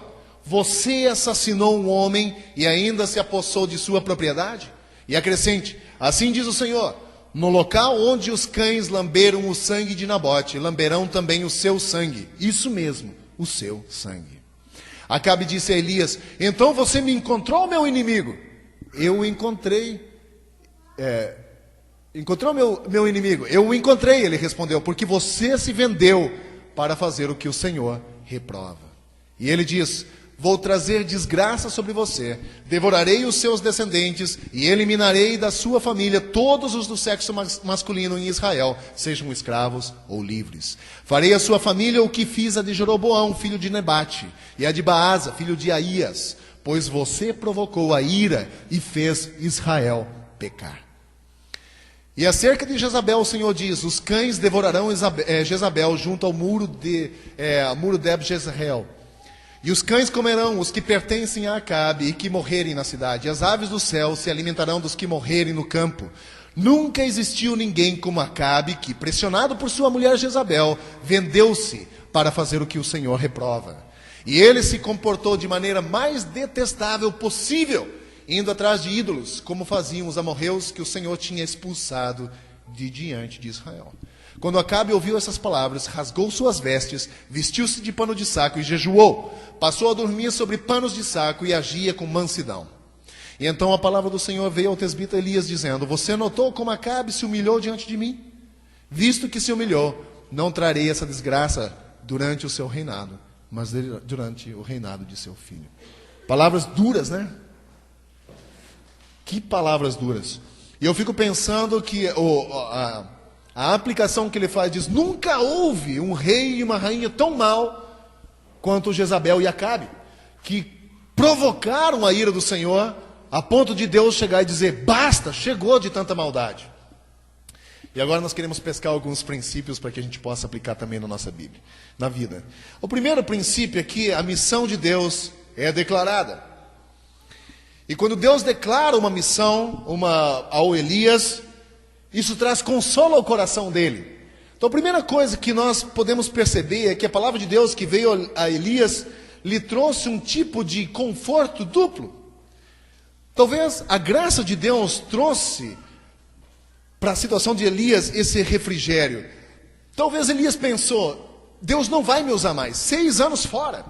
Speaker 1: você assassinou um homem e ainda se apossou de sua propriedade? E acrescente, assim diz o Senhor, no local onde os cães lamberam o sangue de Nabote, lamberão também o seu sangue. Isso mesmo, o seu sangue. Acabe disse a Elias, então você me encontrou, meu inimigo? Eu encontrei meu inimigo. Eu o encontrei, ele respondeu, porque você se vendeu para fazer o que o Senhor reprova. E ele diz, vou trazer desgraça sobre você, devorarei os seus descendentes e eliminarei da sua família todos os do sexo masculino em Israel, sejam escravos ou livres. Farei a sua família o que fiz a de Jeroboão, filho de Nebate, e a de Baasa, filho de Aías, pois você provocou a ira e fez Israel pecar. E acerca de Jezabel o Senhor diz, os cães devorarão Jezabel junto ao muro de Jezreel. E os cães comerão os que pertencem a Acabe e que morrerem na cidade. E as aves do céu se alimentarão dos que morrerem no campo. Nunca existiu ninguém como Acabe que, pressionado por sua mulher Jezabel, vendeu-se para fazer o que o Senhor reprova. E ele se comportou de maneira mais detestável possível, indo atrás de ídolos, como faziam os amorreus que o Senhor tinha expulsado de diante de Israel. Quando Acabe ouviu essas palavras, rasgou suas vestes, vestiu-se de pano de saco e jejuou. Passou a dormir sobre panos de saco e agia com mansidão. E então a palavra do Senhor veio ao tesbita Elias, dizendo, você notou como Acabe se humilhou diante de mim? Visto que se humilhou, não trarei essa desgraça durante o seu reinado, mas durante o reinado de seu filho. Palavras duras, né? Que palavras duras. E eu fico pensando que a aplicação que ele faz diz, nunca houve um rei e uma rainha tão mal quanto Jezabel e Acabe, que provocaram a ira do Senhor, a ponto de Deus chegar e dizer, basta, chegou de tanta maldade. E agora nós queremos pescar alguns princípios para que a gente possa aplicar também na nossa Bíblia, na vida. O primeiro princípio é que a missão de Deus é declarada. E quando Deus declara uma missão ao Elias, isso traz consolo ao coração dele. Então a primeira coisa que nós podemos perceber é que a palavra de Deus que veio a Elias lhe trouxe um tipo de conforto duplo. Talvez a graça de Deus trouxe para a situação de Elias esse refrigério. Talvez Elias pensou, Deus não vai me usar mais, 6 anos fora.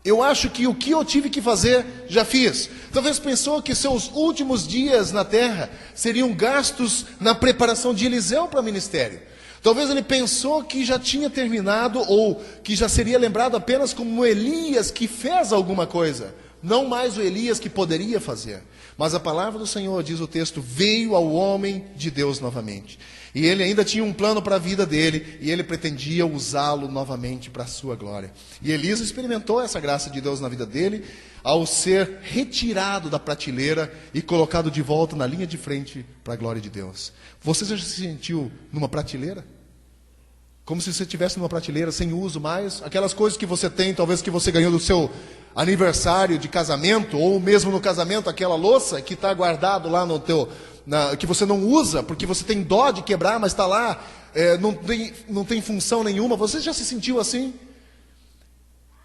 Speaker 1: Eu acho que o que eu tive que fazer, já fiz. Talvez pensou que seus últimos dias na terra seriam gastos na preparação de Eliseu para o ministério. Talvez ele pensou que já tinha terminado, ou que já seria lembrado apenas como Elias que fez alguma coisa. Não mais o Elias que poderia fazer. Mas a palavra do Senhor, diz o texto, veio ao homem de Deus novamente. E ele ainda tinha um plano para a vida dele, e ele pretendia usá-lo novamente para a sua glória. E Elias experimentou essa graça de Deus na vida dele, ao ser retirado da prateleira e colocado de volta na linha de frente para a glória de Deus. Você já se sentiu numa prateleira? Como se você estivesse numa prateleira sem uso mais? Aquelas coisas que você tem, talvez que você ganhou do seu aniversário de casamento, ou mesmo no casamento, aquela louça que está guardado lá no teu, que você não usa, porque você tem dó de quebrar, mas está lá, não tem função nenhuma. Você já se sentiu assim?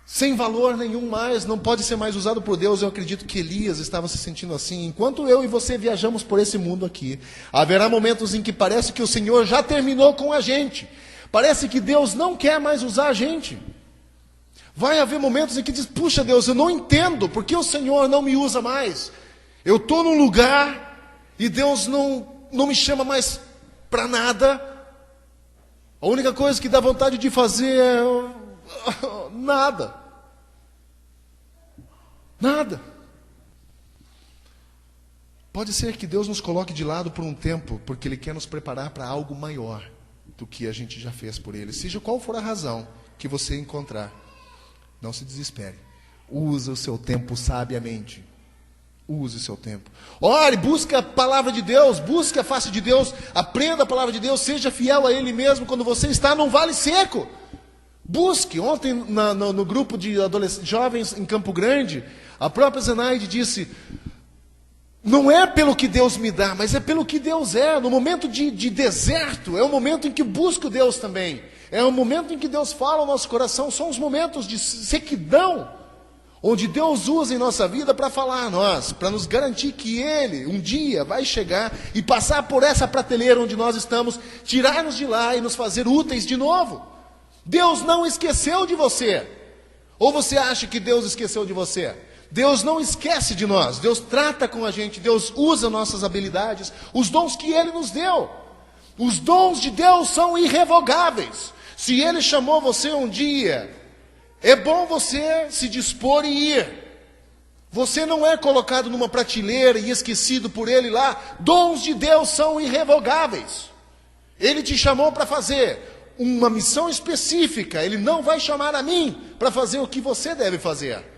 Speaker 1: Sem valor nenhum mais, não pode ser mais usado por Deus. Eu acredito que Elias estava se sentindo assim. Enquanto eu e você viajamos por esse mundo aqui, haverá momentos em que parece que o Senhor já terminou com a gente. Parece que Deus não quer mais usar a gente. Vai haver momentos em que diz, puxa Deus, eu não entendo, porque o Senhor não me usa mais. Eu estou num lugar e Deus não me chama mais para nada. A única coisa que dá vontade de fazer é nada. Nada. Pode ser que Deus nos coloque de lado por um tempo, porque Ele quer nos preparar para algo maior do que a gente já fez por Ele. Seja qual for a razão que você encontrar, não se desespere. Use o seu tempo sabiamente. Use o seu tempo. Ore, busque a palavra de Deus, busque a face de Deus, aprenda a palavra de Deus, seja fiel a Ele mesmo quando você está num vale seco. Busque. Ontem no grupo de jovens em Campo Grande, a própria Zenaide disse, não é pelo que Deus me dá, mas é pelo que Deus é. No momento de deserto, é o momento em que busco Deus também. É o momento em que Deus fala ao nosso coração. São os momentos de sequidão, onde Deus usa em nossa vida para falar a nós, para nos garantir que Ele um dia vai chegar e passar por essa prateleira onde nós estamos, tirar-nos de lá e nos fazer úteis de novo. Deus não esqueceu de você. Ou você acha que Deus esqueceu de você? Deus não esquece de nós. Deus trata com a gente. Deus usa nossas habilidades, os dons que Ele nos deu. Os dons de Deus são irrevogáveis. Se Ele chamou você um dia, é bom você se dispor e ir. Você não é colocado numa prateleira e esquecido por Ele lá. Dons de Deus são irrevogáveis. Ele te chamou para fazer uma missão específica. Ele não vai chamar a mim para fazer o que você deve fazer.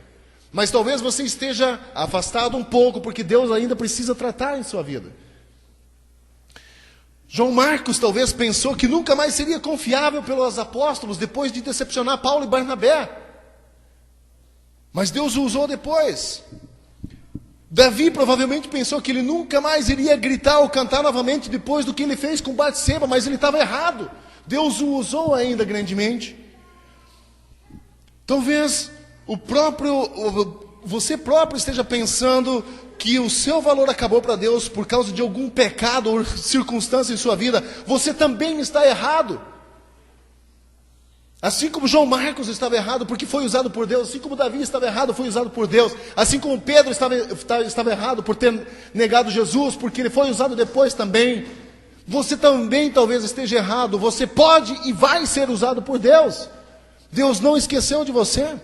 Speaker 1: Mas talvez você esteja afastado um pouco, porque Deus ainda precisa tratar em sua vida. João Marcos talvez pensou que nunca mais seria confiável pelos apóstolos, depois de decepcionar Paulo e Barnabé. Mas Deus o usou depois. Davi provavelmente pensou que ele nunca mais iria gritar ou cantar novamente depois do que ele fez com Batseba, mas ele estava errado. Deus o usou ainda grandemente. Talvez você próprio esteja pensando que o seu valor acabou para Deus por causa de algum pecado ou circunstância em sua vida. Você também está errado. Assim como João Marcos estava errado porque foi usado por Deus, assim como Davi estava errado, foi usado por Deus, assim como Pedro estava errado por ter negado Jesus, porque ele foi usado depois também. Você também talvez esteja errado. Você pode e vai ser usado por Deus. Deus não esqueceu de você.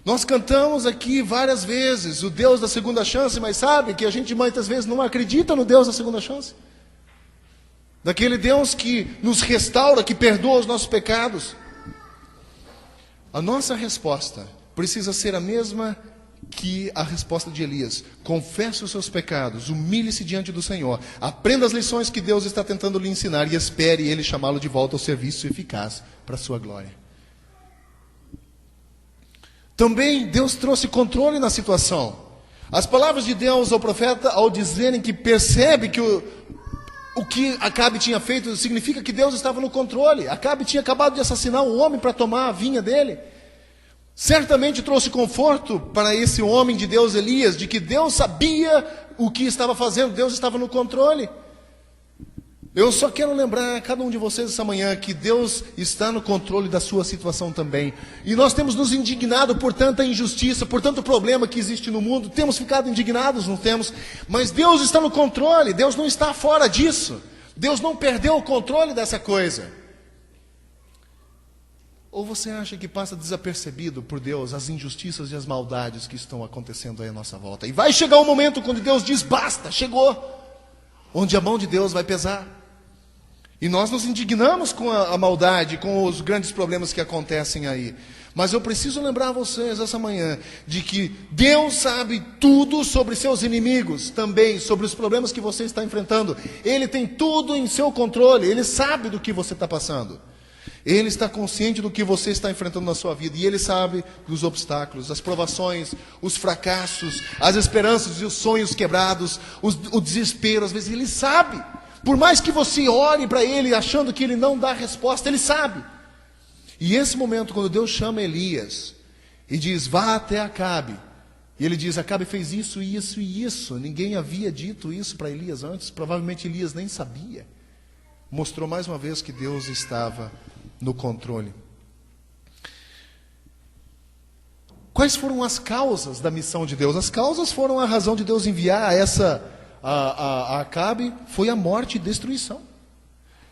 Speaker 1: Nós cantamos aqui várias vezes o Deus da segunda chance, mas sabe que a gente muitas vezes não acredita no Deus da segunda chance. Daquele Deus que nos restaura, que perdoa os nossos pecados. A nossa resposta precisa ser a mesma que a resposta de Elias: confesse os seus pecados, humilhe-se diante do Senhor, aprenda as lições que Deus está tentando lhe ensinar e espere Ele chamá-lo de volta ao serviço eficaz para a sua glória. Também Deus trouxe controle na situação. As palavras de Deus ao profeta, ao dizerem que percebe que o que Acabe tinha feito, significa que Deus estava no controle. Acabe tinha acabado de assassinar um homem para tomar a vinha dele. Certamente trouxe conforto para esse homem de Deus, Elias, de que Deus sabia o que estava fazendo, Deus estava no controle. Eu só quero lembrar a cada um de vocês essa manhã que Deus está no controle da sua situação também. E nós temos nos indignado por tanta injustiça, por tanto problema que existe no mundo. Temos ficado indignados, não temos? Mas Deus está no controle, Deus não está fora disso. Deus não perdeu o controle dessa coisa. Ou você acha que passa desapercebido por Deus as injustiças e as maldades que estão acontecendo aí à nossa volta? E vai chegar um momento quando Deus diz: basta, chegou. Onde a mão de Deus vai pesar. E nós nos indignamos com a maldade, com os grandes problemas que acontecem aí. Mas eu preciso lembrar vocês essa manhã de que Deus sabe tudo sobre seus inimigos, também sobre os problemas que você está enfrentando. Ele tem tudo em seu controle, Ele sabe do que você está passando. Ele está consciente do que você está enfrentando na sua vida. E Ele sabe dos obstáculos, das provações, os fracassos, as esperanças e os sonhos quebrados, o desespero. Às vezes Ele sabe. Por mais que você ore para Ele achando que Ele não dá resposta, Ele sabe. E esse momento, quando Deus chama Elias e diz: vá até Acabe. E ele diz: Acabe fez isso, isso e isso. Ninguém havia dito isso para Elias antes. Provavelmente Elias nem sabia. Mostrou mais uma vez que Deus estava no controle. Quais foram as causas da missão de Deus? As causas foram a razão de Deus enviar a Acabe, foi a morte e destruição.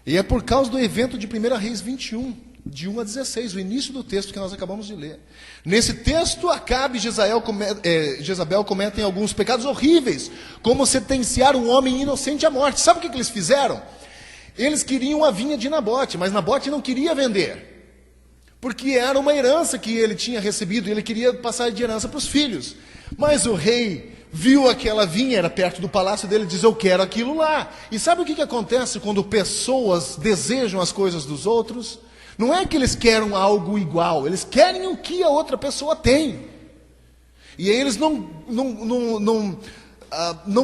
Speaker 1: E é por causa do evento de 1 Reis 21, de 1 a 16, o início do texto que nós acabamos de ler. Nesse texto, Acabe e Jezabel cometem alguns pecados horríveis, como sentenciar um homem inocente à morte. Sabe o que eles fizeram? Eles queriam a vinha de Nabote, mas Nabote não queria vender, porque era uma herança que ele tinha recebido, e ele queria passar de herança para os filhos. Mas o rei viu aquela vinha, era perto do palácio dele, e diz: eu quero aquilo lá. E sabe o que acontece quando pessoas desejam as coisas dos outros? Não é que eles querem algo igual, eles querem o que a outra pessoa tem. E aí eles não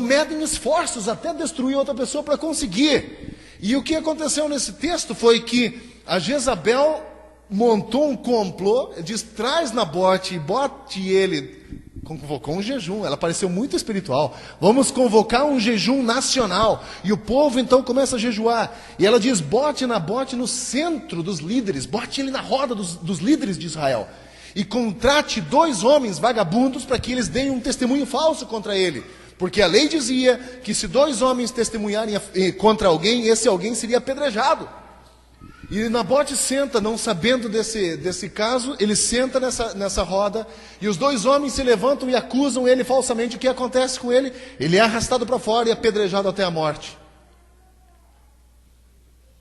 Speaker 1: medem esforços até destruir outra pessoa para conseguir. E o que aconteceu nesse texto foi que a Jezabel montou um complô, diz: traz Nabote e bote ele. Convocou um jejum, ela pareceu muito espiritual. Vamos convocar um jejum nacional. E o povo então começa a jejuar. E ela diz: bote Nabote no centro dos líderes, bote ele na roda dos líderes de Israel. E contrate 2 homens vagabundos para que eles deem um testemunho falso contra ele. Porque a lei dizia que se 2 homens testemunharem contra alguém, esse alguém seria apedrejado. E Nabote senta, não sabendo desse caso, ele senta nessa roda, e os 2 homens se levantam e acusam ele falsamente. O que acontece com ele? Ele é arrastado para fora e apedrejado até a morte.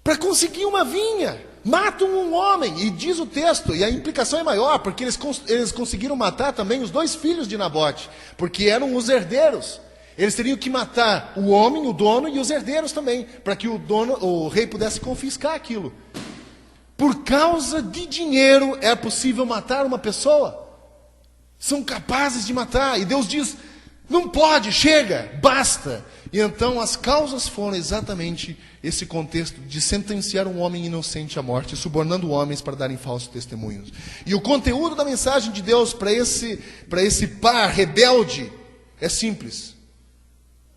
Speaker 1: Para conseguir uma vinha, matam um homem, e diz o texto, e a implicação é maior, porque eles conseguiram matar também os 2 filhos de Nabote, porque eram os herdeiros. Eles teriam que matar o homem, o dono, e os herdeiros também, para que o rei pudesse confiscar aquilo. Por causa de dinheiro é possível matar uma pessoa? São capazes de matar. E Deus diz: não pode, chega, basta. E então as causas foram exatamente esse contexto de sentenciar um homem inocente à morte, subornando homens para darem falsos testemunhos. E o conteúdo da mensagem de Deus para esse par rebelde é simples.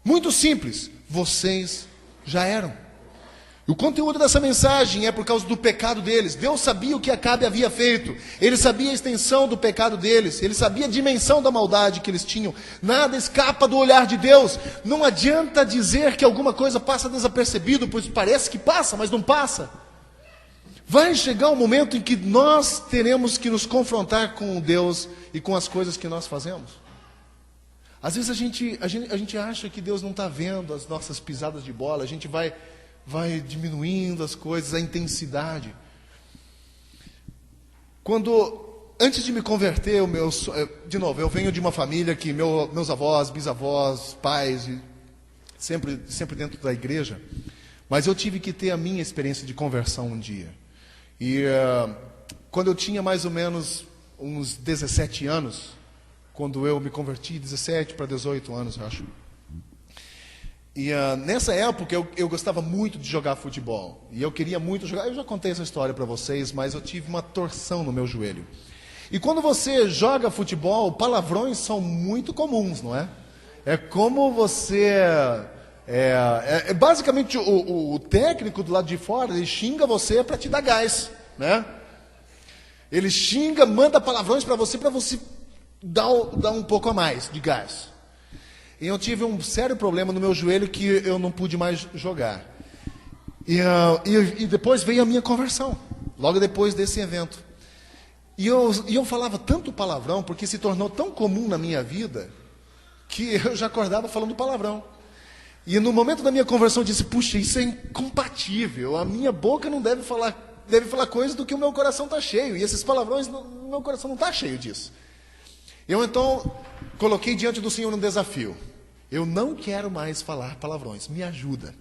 Speaker 1: Muito simples: vocês já eram. O conteúdo dessa mensagem é por causa do pecado deles. Deus sabia o que Acabe havia feito. Ele sabia a extensão do pecado deles. Ele sabia a dimensão da maldade que eles tinham. Nada escapa do olhar de Deus. Não adianta dizer que alguma coisa passa desapercebido, pois parece que passa, mas não passa. Vai chegar um momento em que nós teremos que nos confrontar com Deus e com as coisas que nós fazemos. Às vezes a gente acha que Deus não está vendo as nossas pisadas de bola. A gente vai diminuindo as coisas, a intensidade. Quando antes de me converter, de novo, eu venho de uma família que meus avós, bisavós, pais, sempre dentro da igreja, mas eu tive que ter a minha experiência de conversão um dia. E quando eu tinha mais ou menos uns 17 anos, quando eu me converti, 17 para 18 anos, eu acho. E nessa época eu gostava muito de jogar futebol. E eu queria muito jogar. Eu já contei essa história para vocês, mas eu tive uma torção no meu joelho. E quando você joga futebol, palavrões são muito comuns, não é? É como você... basicamente o técnico do lado de fora, ele xinga você para te dar gás, né? Ele xinga, manda palavrões para você dar um pouco a mais de gás. E eu tive um sério problema no meu joelho que eu não pude mais jogar. E depois veio a minha conversão, logo depois desse evento. E eu falava tanto palavrão, porque se tornou tão comum na minha vida, que eu já acordava falando palavrão. E no momento da minha conversão eu disse, puxa, isso é incompatível, a minha boca não deve falar coisas do que o meu coração está cheio, e esses palavrões, o meu coração não está cheio disso. Eu então coloquei diante do Senhor um desafio. Eu não quero mais falar palavrões, me ajuda.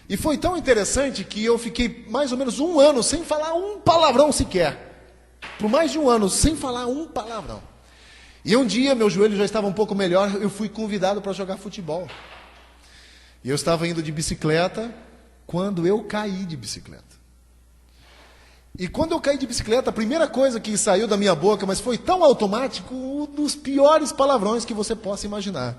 Speaker 1: E foi tão interessante que eu fiquei mais ou menos 1 ano sem falar um palavrão sequer. Por mais de 1 ano, sem falar um palavrão. E um dia, meu joelho já estava um pouco melhor, eu fui convidado para jogar futebol. E eu estava indo de bicicleta, quando eu caí de bicicleta. E quando eu caí de bicicleta, a primeira coisa que saiu da minha boca, mas foi tão automático, um dos piores palavrões que você possa imaginar.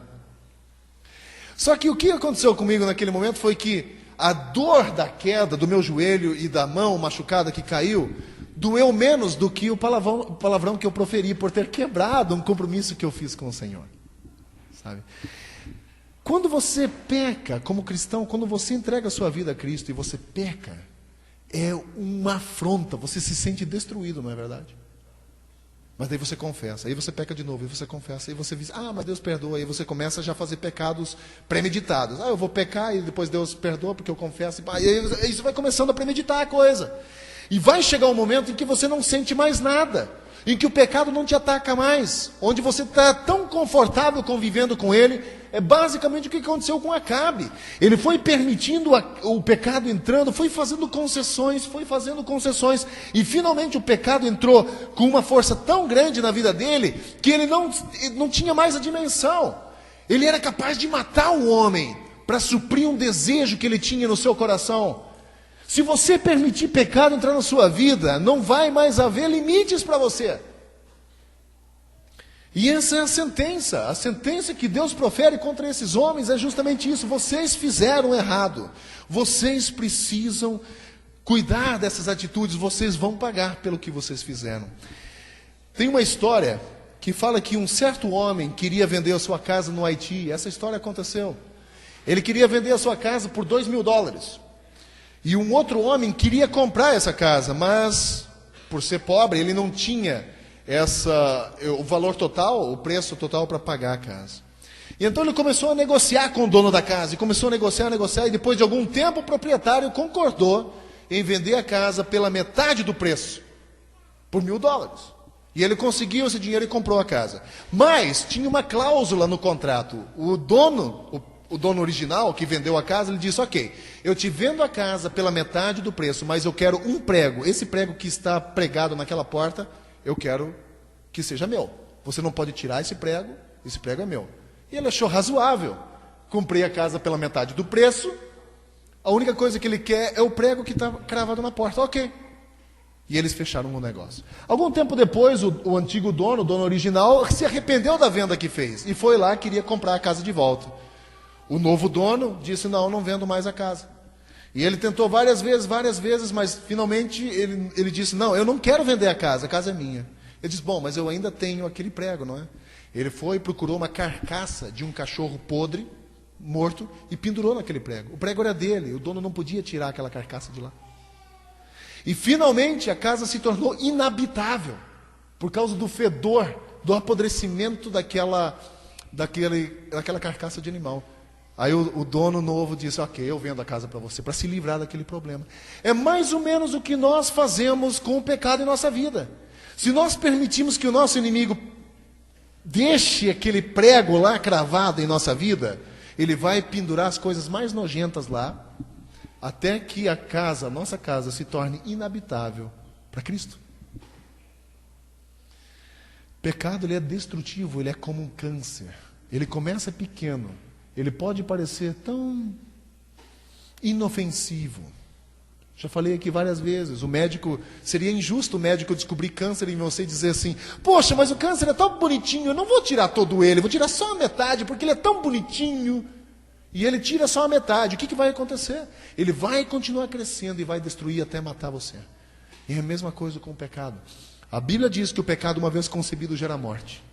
Speaker 1: Só que o que aconteceu comigo naquele momento foi que a dor da queda do meu joelho e da mão machucada que caiu, doeu menos do que o palavrão que eu proferi por ter quebrado um compromisso que eu fiz com o Senhor. Sabe? Quando você peca como cristão, quando você entrega a sua vida a Cristo e você peca, é uma afronta, você se sente destruído, não é verdade? Mas daí você confessa, aí você peca de novo, aí você confessa, aí você diz, mas Deus perdoa, aí você começa já a fazer pecados premeditados. Eu vou pecar e depois Deus perdoa porque eu confesso, e aí você vai começando a premeditar a coisa. E vai chegar um momento em que você não sente mais nada, em que o pecado não te ataca mais, onde você está tão confortável convivendo com ele. É basicamente o que aconteceu com Acabe. Ele foi permitindo o pecado entrando, foi fazendo concessões, e finalmente o pecado entrou com uma força tão grande na vida dele, que ele não tinha mais a dimensão. Ele era capaz de matar um homem, para suprir um desejo que ele tinha no seu coração. Se você permitir pecado entrar na sua vida, não vai mais haver limites para você. E essa é a sentença que Deus profere contra esses homens é justamente isso. Vocês fizeram errado, vocês precisam cuidar dessas atitudes, vocês vão pagar pelo que vocês fizeram. Tem uma história que fala que um certo homem queria vender a sua casa no Haiti. Essa história aconteceu. Ele queria vender a sua casa por $2.000. E um outro homem queria comprar essa casa, mas por ser pobre, ele não tinha o valor total, o preço total para pagar a casa. E então ele começou a negociar com o dono da casa, e começou a negociar, e depois de algum tempo o proprietário concordou em vender a casa pela metade do preço, por $1.000. E ele conseguiu esse dinheiro e comprou a casa. Mas tinha uma cláusula no contrato. O dono original que vendeu a casa, ele disse, ok, eu te vendo a casa pela metade do preço, mas eu quero um prego. Esse prego que está pregado naquela porta, eu quero que seja meu. Você não pode tirar esse prego é meu. E ele achou razoável. Comprei a casa pela metade do preço, a única coisa que ele quer é o prego que está cravado na porta. Ok. E eles fecharam o negócio. Algum tempo depois, o antigo dono, o dono original, se arrependeu da venda que fez. E foi lá, queria comprar a casa de volta. O novo dono disse, não vendo mais a casa. E ele tentou várias vezes, mas finalmente ele disse, não, eu não quero vender a casa é minha. Ele disse, bom, mas eu ainda tenho aquele prego, não é? Ele foi e procurou uma carcaça de um cachorro podre, morto, e pendurou naquele prego. O prego era dele, o dono não podia tirar aquela carcaça de lá. E finalmente a casa se tornou inabitável, por causa do fedor, do apodrecimento daquela carcaça de animal. Aí o dono novo disse, ok, eu vendo a casa para você, para se livrar daquele problema. É mais ou menos o que nós fazemos com o pecado em nossa vida. Se nós permitirmos que o nosso inimigo deixe aquele prego lá cravado em nossa vida, ele vai pendurar as coisas mais nojentas lá, até que a nossa casa, se torne inabitável para Cristo. Pecado, ele é destrutivo, ele é como um câncer. Ele começa pequeno, ele pode parecer tão inofensivo. Já falei aqui várias vezes, seria injusto o médico descobrir câncer em você e dizer assim: poxa, mas o câncer é tão bonitinho, eu não vou tirar todo ele, vou tirar só a metade, porque ele é tão bonitinho. E ele tira só a metade, o que vai acontecer? Ele vai continuar crescendo e vai destruir até matar você. E é a mesma coisa com o pecado. A Bíblia diz que o pecado, uma vez concebido, gera morte.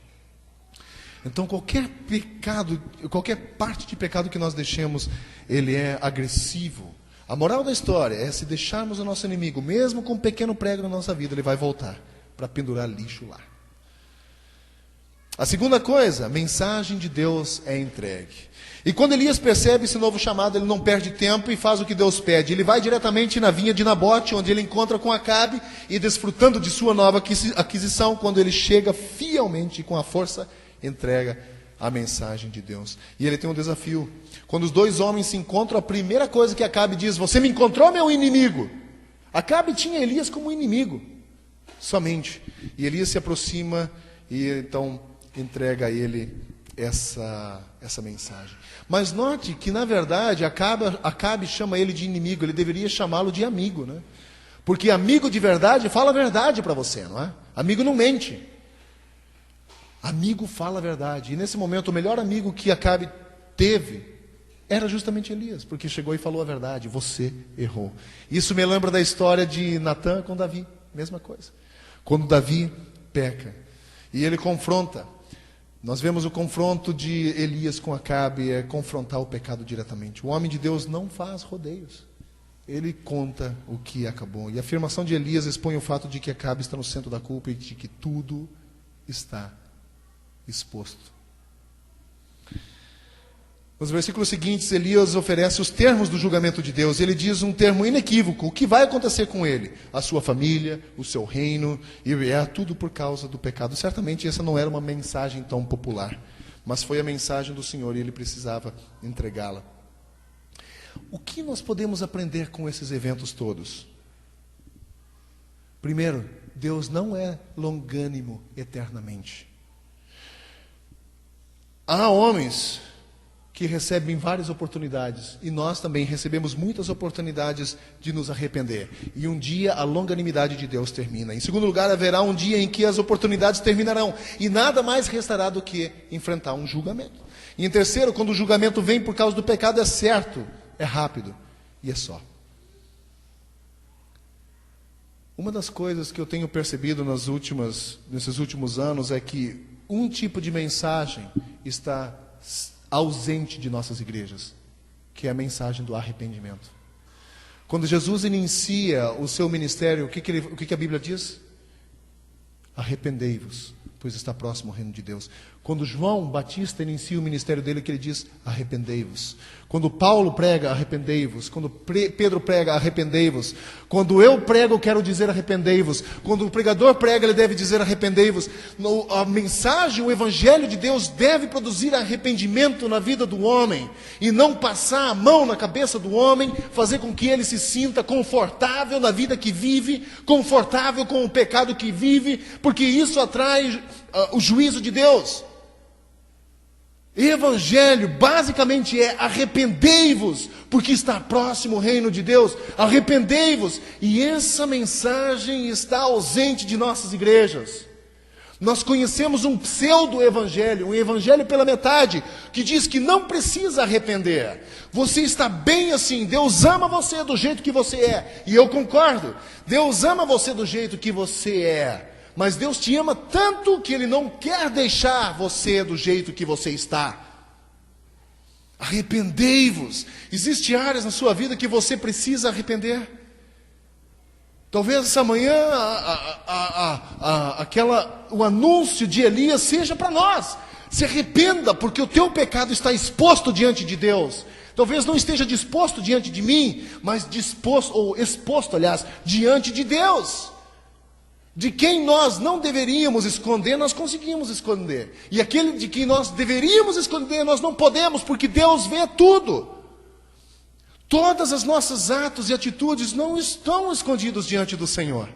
Speaker 1: Então qualquer pecado, qualquer parte de pecado que nós deixemos, ele é agressivo. A moral da história é: se deixarmos o nosso inimigo, mesmo com um pequeno prego na nossa vida, ele vai voltar para pendurar lixo lá. A segunda coisa, a mensagem de Deus é entregue. E quando Elias percebe esse novo chamado, ele não perde tempo e faz o que Deus pede. Ele vai diretamente na vinha de Nabote, onde ele encontra com Acabe, e desfrutando de sua nova aquisição, quando ele chega fielmente, com a força, entrega a mensagem de Deus. E ele tem um desafio. Quando os dois homens se encontram, a primeira coisa que Acabe diz: você me encontrou, meu inimigo? Acabe tinha Elias como inimigo, somente. E Elias se aproxima e então entrega a ele essa mensagem. Mas note que, na verdade, Acabe chama ele de inimigo. Ele deveria chamá-lo de amigo, né? Porque amigo de verdade fala a verdade para você, não é? Amigo não mente. Amigo fala a verdade. E nesse momento, o melhor amigo que Acabe teve era justamente Elias, porque chegou e falou a verdade: você errou. Isso me lembra da história de Natã com Davi, mesma coisa. Quando Davi peca e ele confronta, nós vemos o confronto de Elias com Acabe, é confrontar o pecado diretamente. O homem de Deus não faz rodeios. Ele conta o que acabou. E a afirmação de Elias expõe o fato de que Acabe está no centro da culpa e de que tudo está exposto. Nos versículos seguintes, Elias oferece os termos do julgamento de Deus. Ele diz um termo inequívoco: o que vai acontecer com ele, a sua família, o seu reino, e é tudo por causa do pecado. Certamente essa não era uma mensagem tão popular, mas foi a mensagem do Senhor e ele precisava entregá-la. O que nós podemos aprender com esses eventos todos? Primeiro, Deus não é longânimo eternamente. Há homens que recebem várias oportunidades, e nós também recebemos muitas oportunidades de nos arrepender. E um dia a longanimidade de Deus termina. Em segundo lugar, haverá um dia em que as oportunidades terminarão, e nada mais restará do que enfrentar um julgamento. E em terceiro, quando o julgamento vem por causa do pecado, é certo, é rápido, e é só. Uma das coisas que eu tenho percebido nesses últimos anos é que um tipo de mensagem está ausente de nossas igrejas, que é a mensagem do arrependimento. Quando Jesus inicia o seu ministério, o que a Bíblia diz? Arrependei-vos, pois está próximo o reino de Deus. Quando João Batista inicia o ministério dele, que ele diz: arrependei-vos. Quando Paulo prega, arrependei-vos. Quando Pedro prega, arrependei-vos. Quando eu prego, eu quero dizer arrependei-vos. Quando o pregador prega, ele deve dizer arrependei-vos. A mensagem, o evangelho de Deus deve produzir arrependimento na vida do homem, e não passar a mão na cabeça do homem, fazer com que ele se sinta confortável na vida que vive, confortável com o pecado que vive, porque isso atrai o juízo de Deus. Evangelho basicamente é: arrependei-vos, porque está próximo o reino de Deus. Arrependei-vos. E essa mensagem está ausente de nossas igrejas. Nós conhecemos um pseudo-evangelho, um evangelho pela metade, que diz que não precisa arrepender. Você está bem assim, Deus ama você do jeito que você é. E eu concordo, Deus ama você do jeito que você é. Mas Deus te ama tanto que Ele não quer deixar você do jeito que você está. Arrependei-vos. Existem áreas na sua vida que você precisa arrepender. Talvez essa manhã o anúncio de Elias seja para nós: se arrependa, porque o teu pecado está exposto diante de Deus. Talvez não esteja disposto diante de mim, mas exposto, diante de Deus. De quem nós não deveríamos esconder, nós conseguimos esconder. E aquele de quem nós deveríamos esconder, nós não podemos, porque Deus vê tudo. Todas as nossos atos e atitudes não estão escondidos diante do Senhor.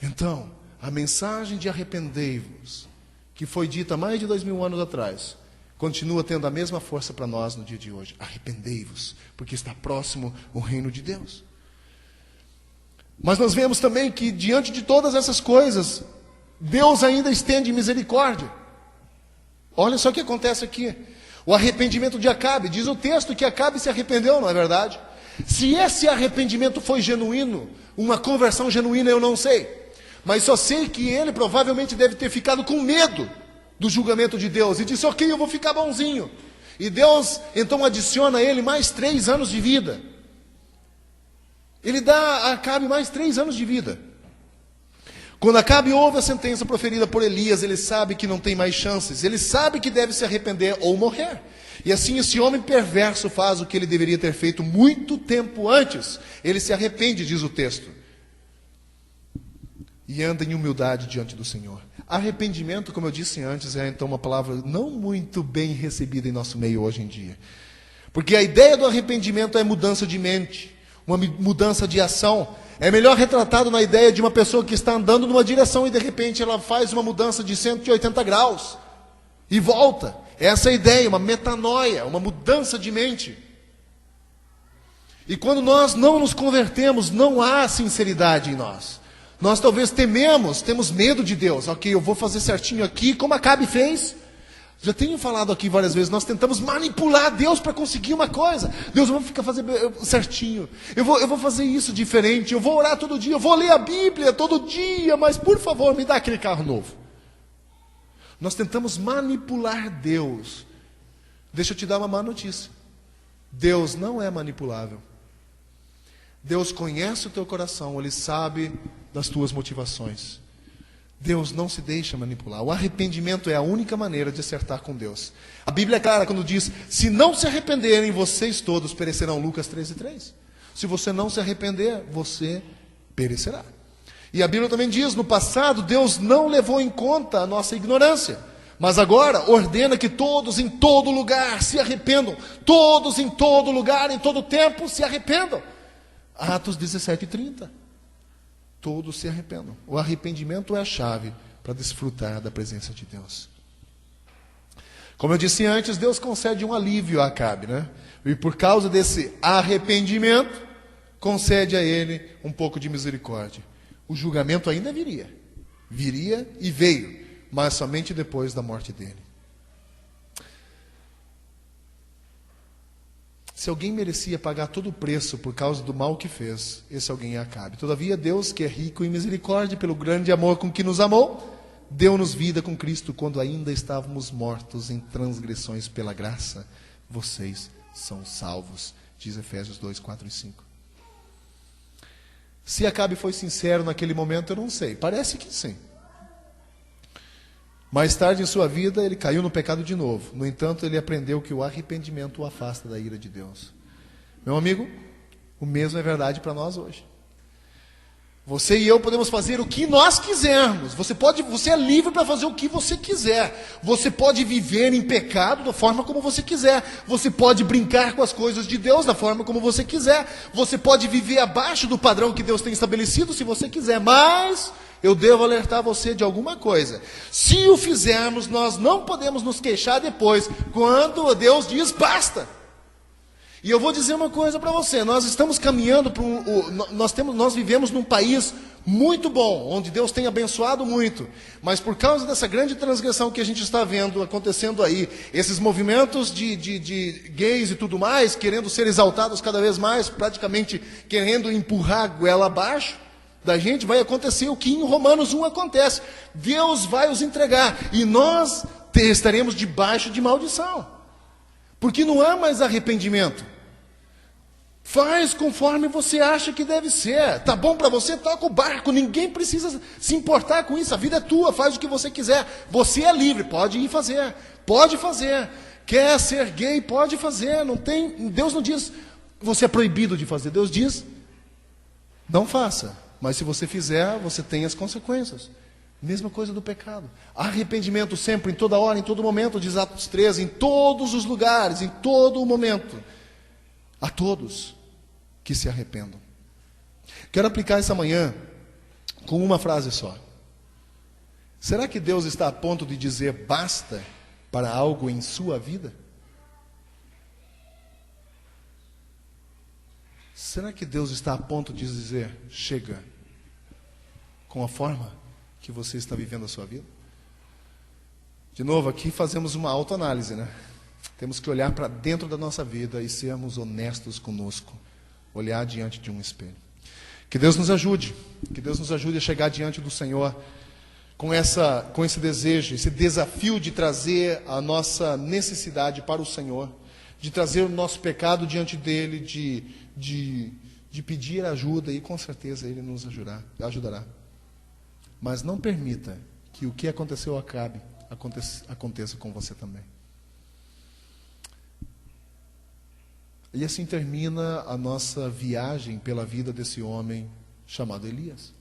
Speaker 1: Então, a mensagem de arrependei-vos, que foi dita há mais de 2000 anos atrás, continua tendo a mesma força para nós no dia de hoje. Arrependei-vos, porque está próximo o reino de Deus. Mas nós vemos também que diante de todas essas coisas, Deus ainda estende misericórdia. Olha só o que acontece aqui. O arrependimento de Acabe, diz o texto que Acabe se arrependeu, não é verdade? Se esse arrependimento foi genuíno, uma conversão genuína, eu não sei. Mas só sei que ele provavelmente deve ter ficado com medo do julgamento de Deus. E disse, ok, eu vou ficar bonzinho. E Deus então adiciona a ele mais 3 anos de vida. Ele dá a Acabe mais 3 anos de vida. Quando Acabe ouve a sentença proferida por Elias, ele sabe que não tem mais chances. Ele sabe que deve se arrepender ou morrer. E assim esse homem perverso faz o que ele deveria ter feito muito tempo antes. Ele se arrepende, diz o texto. E anda em humildade diante do Senhor. Arrependimento, como eu disse antes, é então uma palavra não muito bem recebida em nosso meio hoje em dia. Porque a ideia do arrependimento é mudança de mente, uma mudança de ação. É melhor retratado na ideia de uma pessoa que está andando numa direção e de repente ela faz uma mudança de 180 graus e volta. Essa é a ideia, uma metanoia, uma mudança de mente. E quando nós não nos convertemos, não há sinceridade em nós. Nós talvez temos medo de Deus. Ok, eu vou fazer certinho aqui, como Acabe fez. Já tenho falado aqui várias vezes, nós tentamos manipular Deus para conseguir uma coisa. Deus, eu vou ficar fazendo certinho. Eu vou fazer isso diferente. Eu vou orar todo dia. Eu vou ler a Bíblia todo dia. Mas, por favor, me dá aquele carro novo. Nós tentamos manipular Deus. Deixa eu te dar uma má notícia. Deus não é manipulável. Deus conhece o teu coração. Ele sabe das tuas motivações. Deus não se deixa manipular. O arrependimento é a única maneira de acertar com Deus. A Bíblia é clara quando diz, se não se arrependerem, vocês todos perecerão. Lucas 13:3. Se você não se arrepender, você perecerá. E a Bíblia também diz, no passado, Deus não levou em conta a nossa ignorância. Mas agora ordena que todos em todo lugar se arrependam. Todos em todo lugar, em todo tempo, se arrependam. Atos 17:30. Todos se arrependam. O arrependimento é a chave para desfrutar da presença de Deus. Como eu disse antes, Deus concede um alívio a Acabe, né? E por causa desse arrependimento, concede a ele um pouco de misericórdia. O julgamento ainda viria. Viria e veio, mas somente depois da morte dele. Se alguém merecia pagar todo o preço por causa do mal que fez, esse alguém é Acabe. Todavia, Deus, que é rico em misericórdia, pelo grande amor com que nos amou, deu-nos vida com Cristo quando ainda estávamos mortos em transgressões. Pela graça, vocês são salvos. Diz Efésios 2, 4 e 5. Se Acabe foi sincero naquele momento, eu não sei. Parece que sim. Mais tarde em sua vida, ele caiu no pecado de novo. No entanto, ele aprendeu que o arrependimento o afasta da ira de Deus. Meu amigo, o mesmo é verdade para nós hoje. Você e eu podemos fazer o que nós quisermos. Você é livre para fazer o que você quiser. Você pode viver em pecado da forma como você quiser. Você pode brincar com as coisas de Deus da forma como você quiser. Você pode viver abaixo do padrão que Deus tem estabelecido se você quiser. Mas eu devo alertar você de alguma coisa. Se o fizermos, nós não podemos nos queixar depois, quando Deus diz basta. E eu vou dizer uma coisa para você, nós estamos caminhando para nós vivemos num país muito bom, onde Deus tem abençoado muito, mas por causa dessa grande transgressão que a gente está vendo acontecendo aí, esses movimentos de gays e tudo mais, querendo ser exaltados cada vez mais, praticamente querendo empurrar a goela abaixo da gente, vai acontecer o que em Romanos 1 acontece. Deus vai os entregar e nós estaremos debaixo de maldição. Porque não há mais arrependimento. Faz conforme você acha que deve ser. Tá bom para você? Toca o barco. Ninguém precisa se importar com isso. A vida é tua, faz o que você quiser. Você é livre, pode ir fazer. Pode fazer. Quer ser gay? Pode fazer. Não tem. Deus não diz você é proibido de fazer. Deus diz não faça. mas se você fizer, você tem as consequências. Mesma coisa do pecado. Arrependimento sempre, em toda hora, em todo momento, diz Atos 13, em todos os lugares, em todo o momento. A todos que se arrependam. Quero aplicar essa manhã com uma frase só. Será que Deus está a ponto de dizer basta para algo em sua vida? Será que Deus está a ponto de dizer chega com a forma que você está vivendo a sua vida? De novo, aqui fazemos uma autoanálise, né? Temos que olhar para dentro da nossa vida e sermos honestos conosco. Olhar diante de um espelho. Que Deus nos ajude. Que Deus nos ajude a chegar diante do Senhor com esse desejo, esse desafio de trazer a nossa necessidade para o Senhor, de trazer o nosso pecado diante dEle, de pedir ajuda, e com certeza Ele nos ajudará. Mas não permita que o que aconteceu aconteça com você também. E assim termina a nossa viagem pela vida desse homem chamado Elias.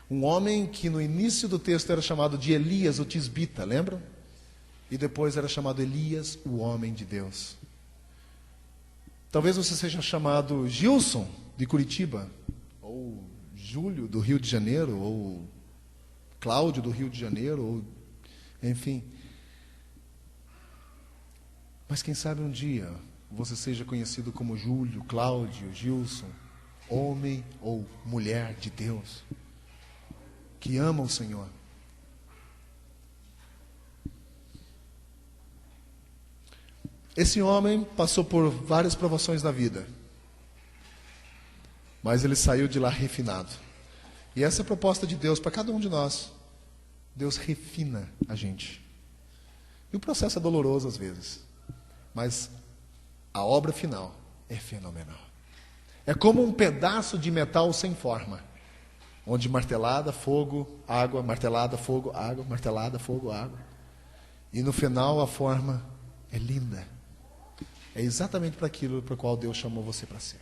Speaker 1: Um homem que no início do texto era chamado de Elias, o tisbita, lembram? E depois era chamado Elias, o homem de Deus. Talvez você seja chamado Gilson, de Curitiba, ou Júlio, do Rio de Janeiro, ou Cláudio, do Rio de Janeiro, ou enfim. Mas quem sabe um dia você seja conhecido como Júlio, Cláudio, Gilson, homem ou mulher de Deus, que ama o Senhor. Esse homem passou por várias provações na vida, mas ele saiu de lá refinado. E essa é a proposta de Deus para cada um de nós. Deus refina a gente. E o processo é doloroso às vezes, mas a obra final é fenomenal. É como um pedaço de metal sem forma, onde martelada, fogo, água, martelada, fogo, água, martelada, fogo, água. E no final a forma é linda. É exatamente para aquilo para o qual Deus chamou você para ser.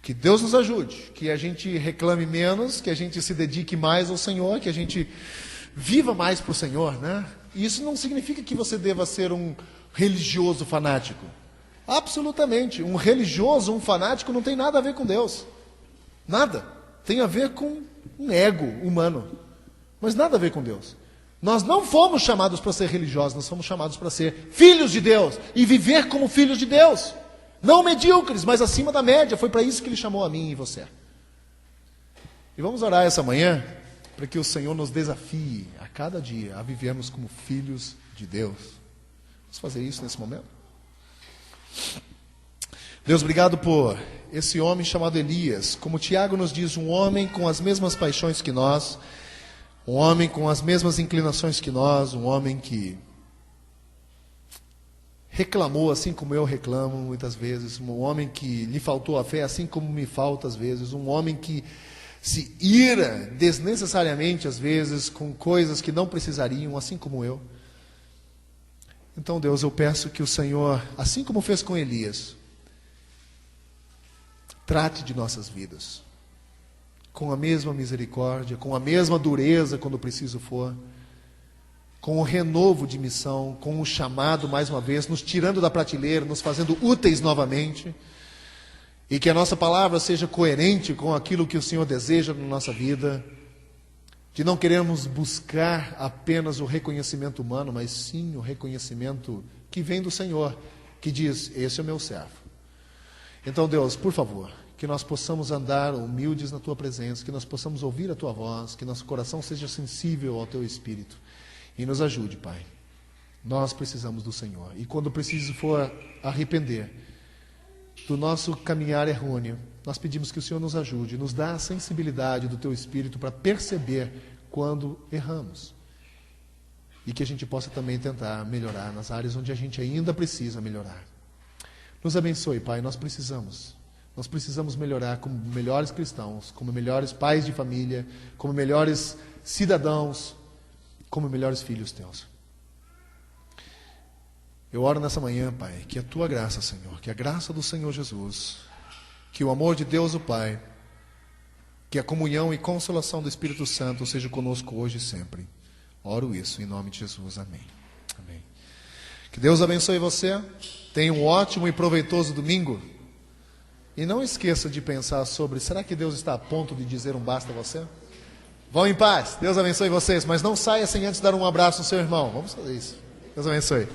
Speaker 1: Que Deus nos ajude, que a gente reclame menos, que a gente se dedique mais ao Senhor, que a gente viva mais para o Senhor, né? E isso não significa que você deva ser um religioso fanático. Absolutamente. Um religioso, um fanático não tem nada a ver com Deus. Nada. Tem a ver com um ego humano. Mas nada a ver com Deus. Nós não fomos chamados para ser religiosos, nós fomos chamados para ser filhos de Deus e viver como filhos de Deus. Não medíocres, mas acima da média. Foi para isso que Ele chamou a mim e você. E vamos orar essa manhã para que o Senhor nos desafie a cada dia a vivermos como filhos de Deus. Vamos fazer isso nesse momento? Deus, obrigado por esse homem chamado Elias. Como Tiago nos diz, um homem com as mesmas paixões que nós, um homem com as mesmas inclinações que nós, um homem que reclamou assim como eu reclamo muitas vezes, um homem que lhe faltou a fé assim como me falta às vezes, um homem que se ira desnecessariamente às vezes com coisas que não precisariam, assim como eu. Então, Deus, eu peço que o Senhor, assim como fez com Elias, trate de nossas vidas com a mesma misericórdia, com a mesma dureza quando preciso for, com o renovo de missão, com o chamado mais uma vez, nos tirando da prateleira, nos fazendo úteis novamente, e que a nossa palavra seja coerente com aquilo que o Senhor deseja na nossa vida, de não queremos buscar apenas o reconhecimento humano, mas sim o reconhecimento que vem do Senhor, que diz, esse é o meu servo. Então, Deus, por favor, que nós possamos andar humildes na Tua presença, que nós possamos ouvir a Tua voz, que nosso coração seja sensível ao Teu Espírito. E nos ajude, Pai. Nós precisamos do Senhor. E quando preciso for arrepender do nosso caminhar errôneo, nós pedimos que o Senhor nos ajude, nos dá a sensibilidade do Teu Espírito para perceber quando erramos. E que a gente possa também tentar melhorar nas áreas onde a gente ainda precisa melhorar. Nos abençoe, Pai, nós precisamos. Nós precisamos melhorar como melhores cristãos, como melhores pais de família, como melhores cidadãos, como melhores filhos Teus. Eu oro nessa manhã, Pai, que a Tua graça, Senhor, que a graça do Senhor Jesus, que o amor de Deus o Pai, Que a comunhão e consolação do Espírito Santo seja conosco hoje e sempre. Oro isso em nome de Jesus. Amém. Amém. Que Deus abençoe você. Tenha um ótimo e proveitoso domingo. E não esqueça de pensar sobre, será que Deus está a ponto de dizer um basta a você? Vão em paz. Deus abençoe vocês. Mas não saia sem antes dar um abraço no seu irmão. Vamos fazer isso. Deus abençoe.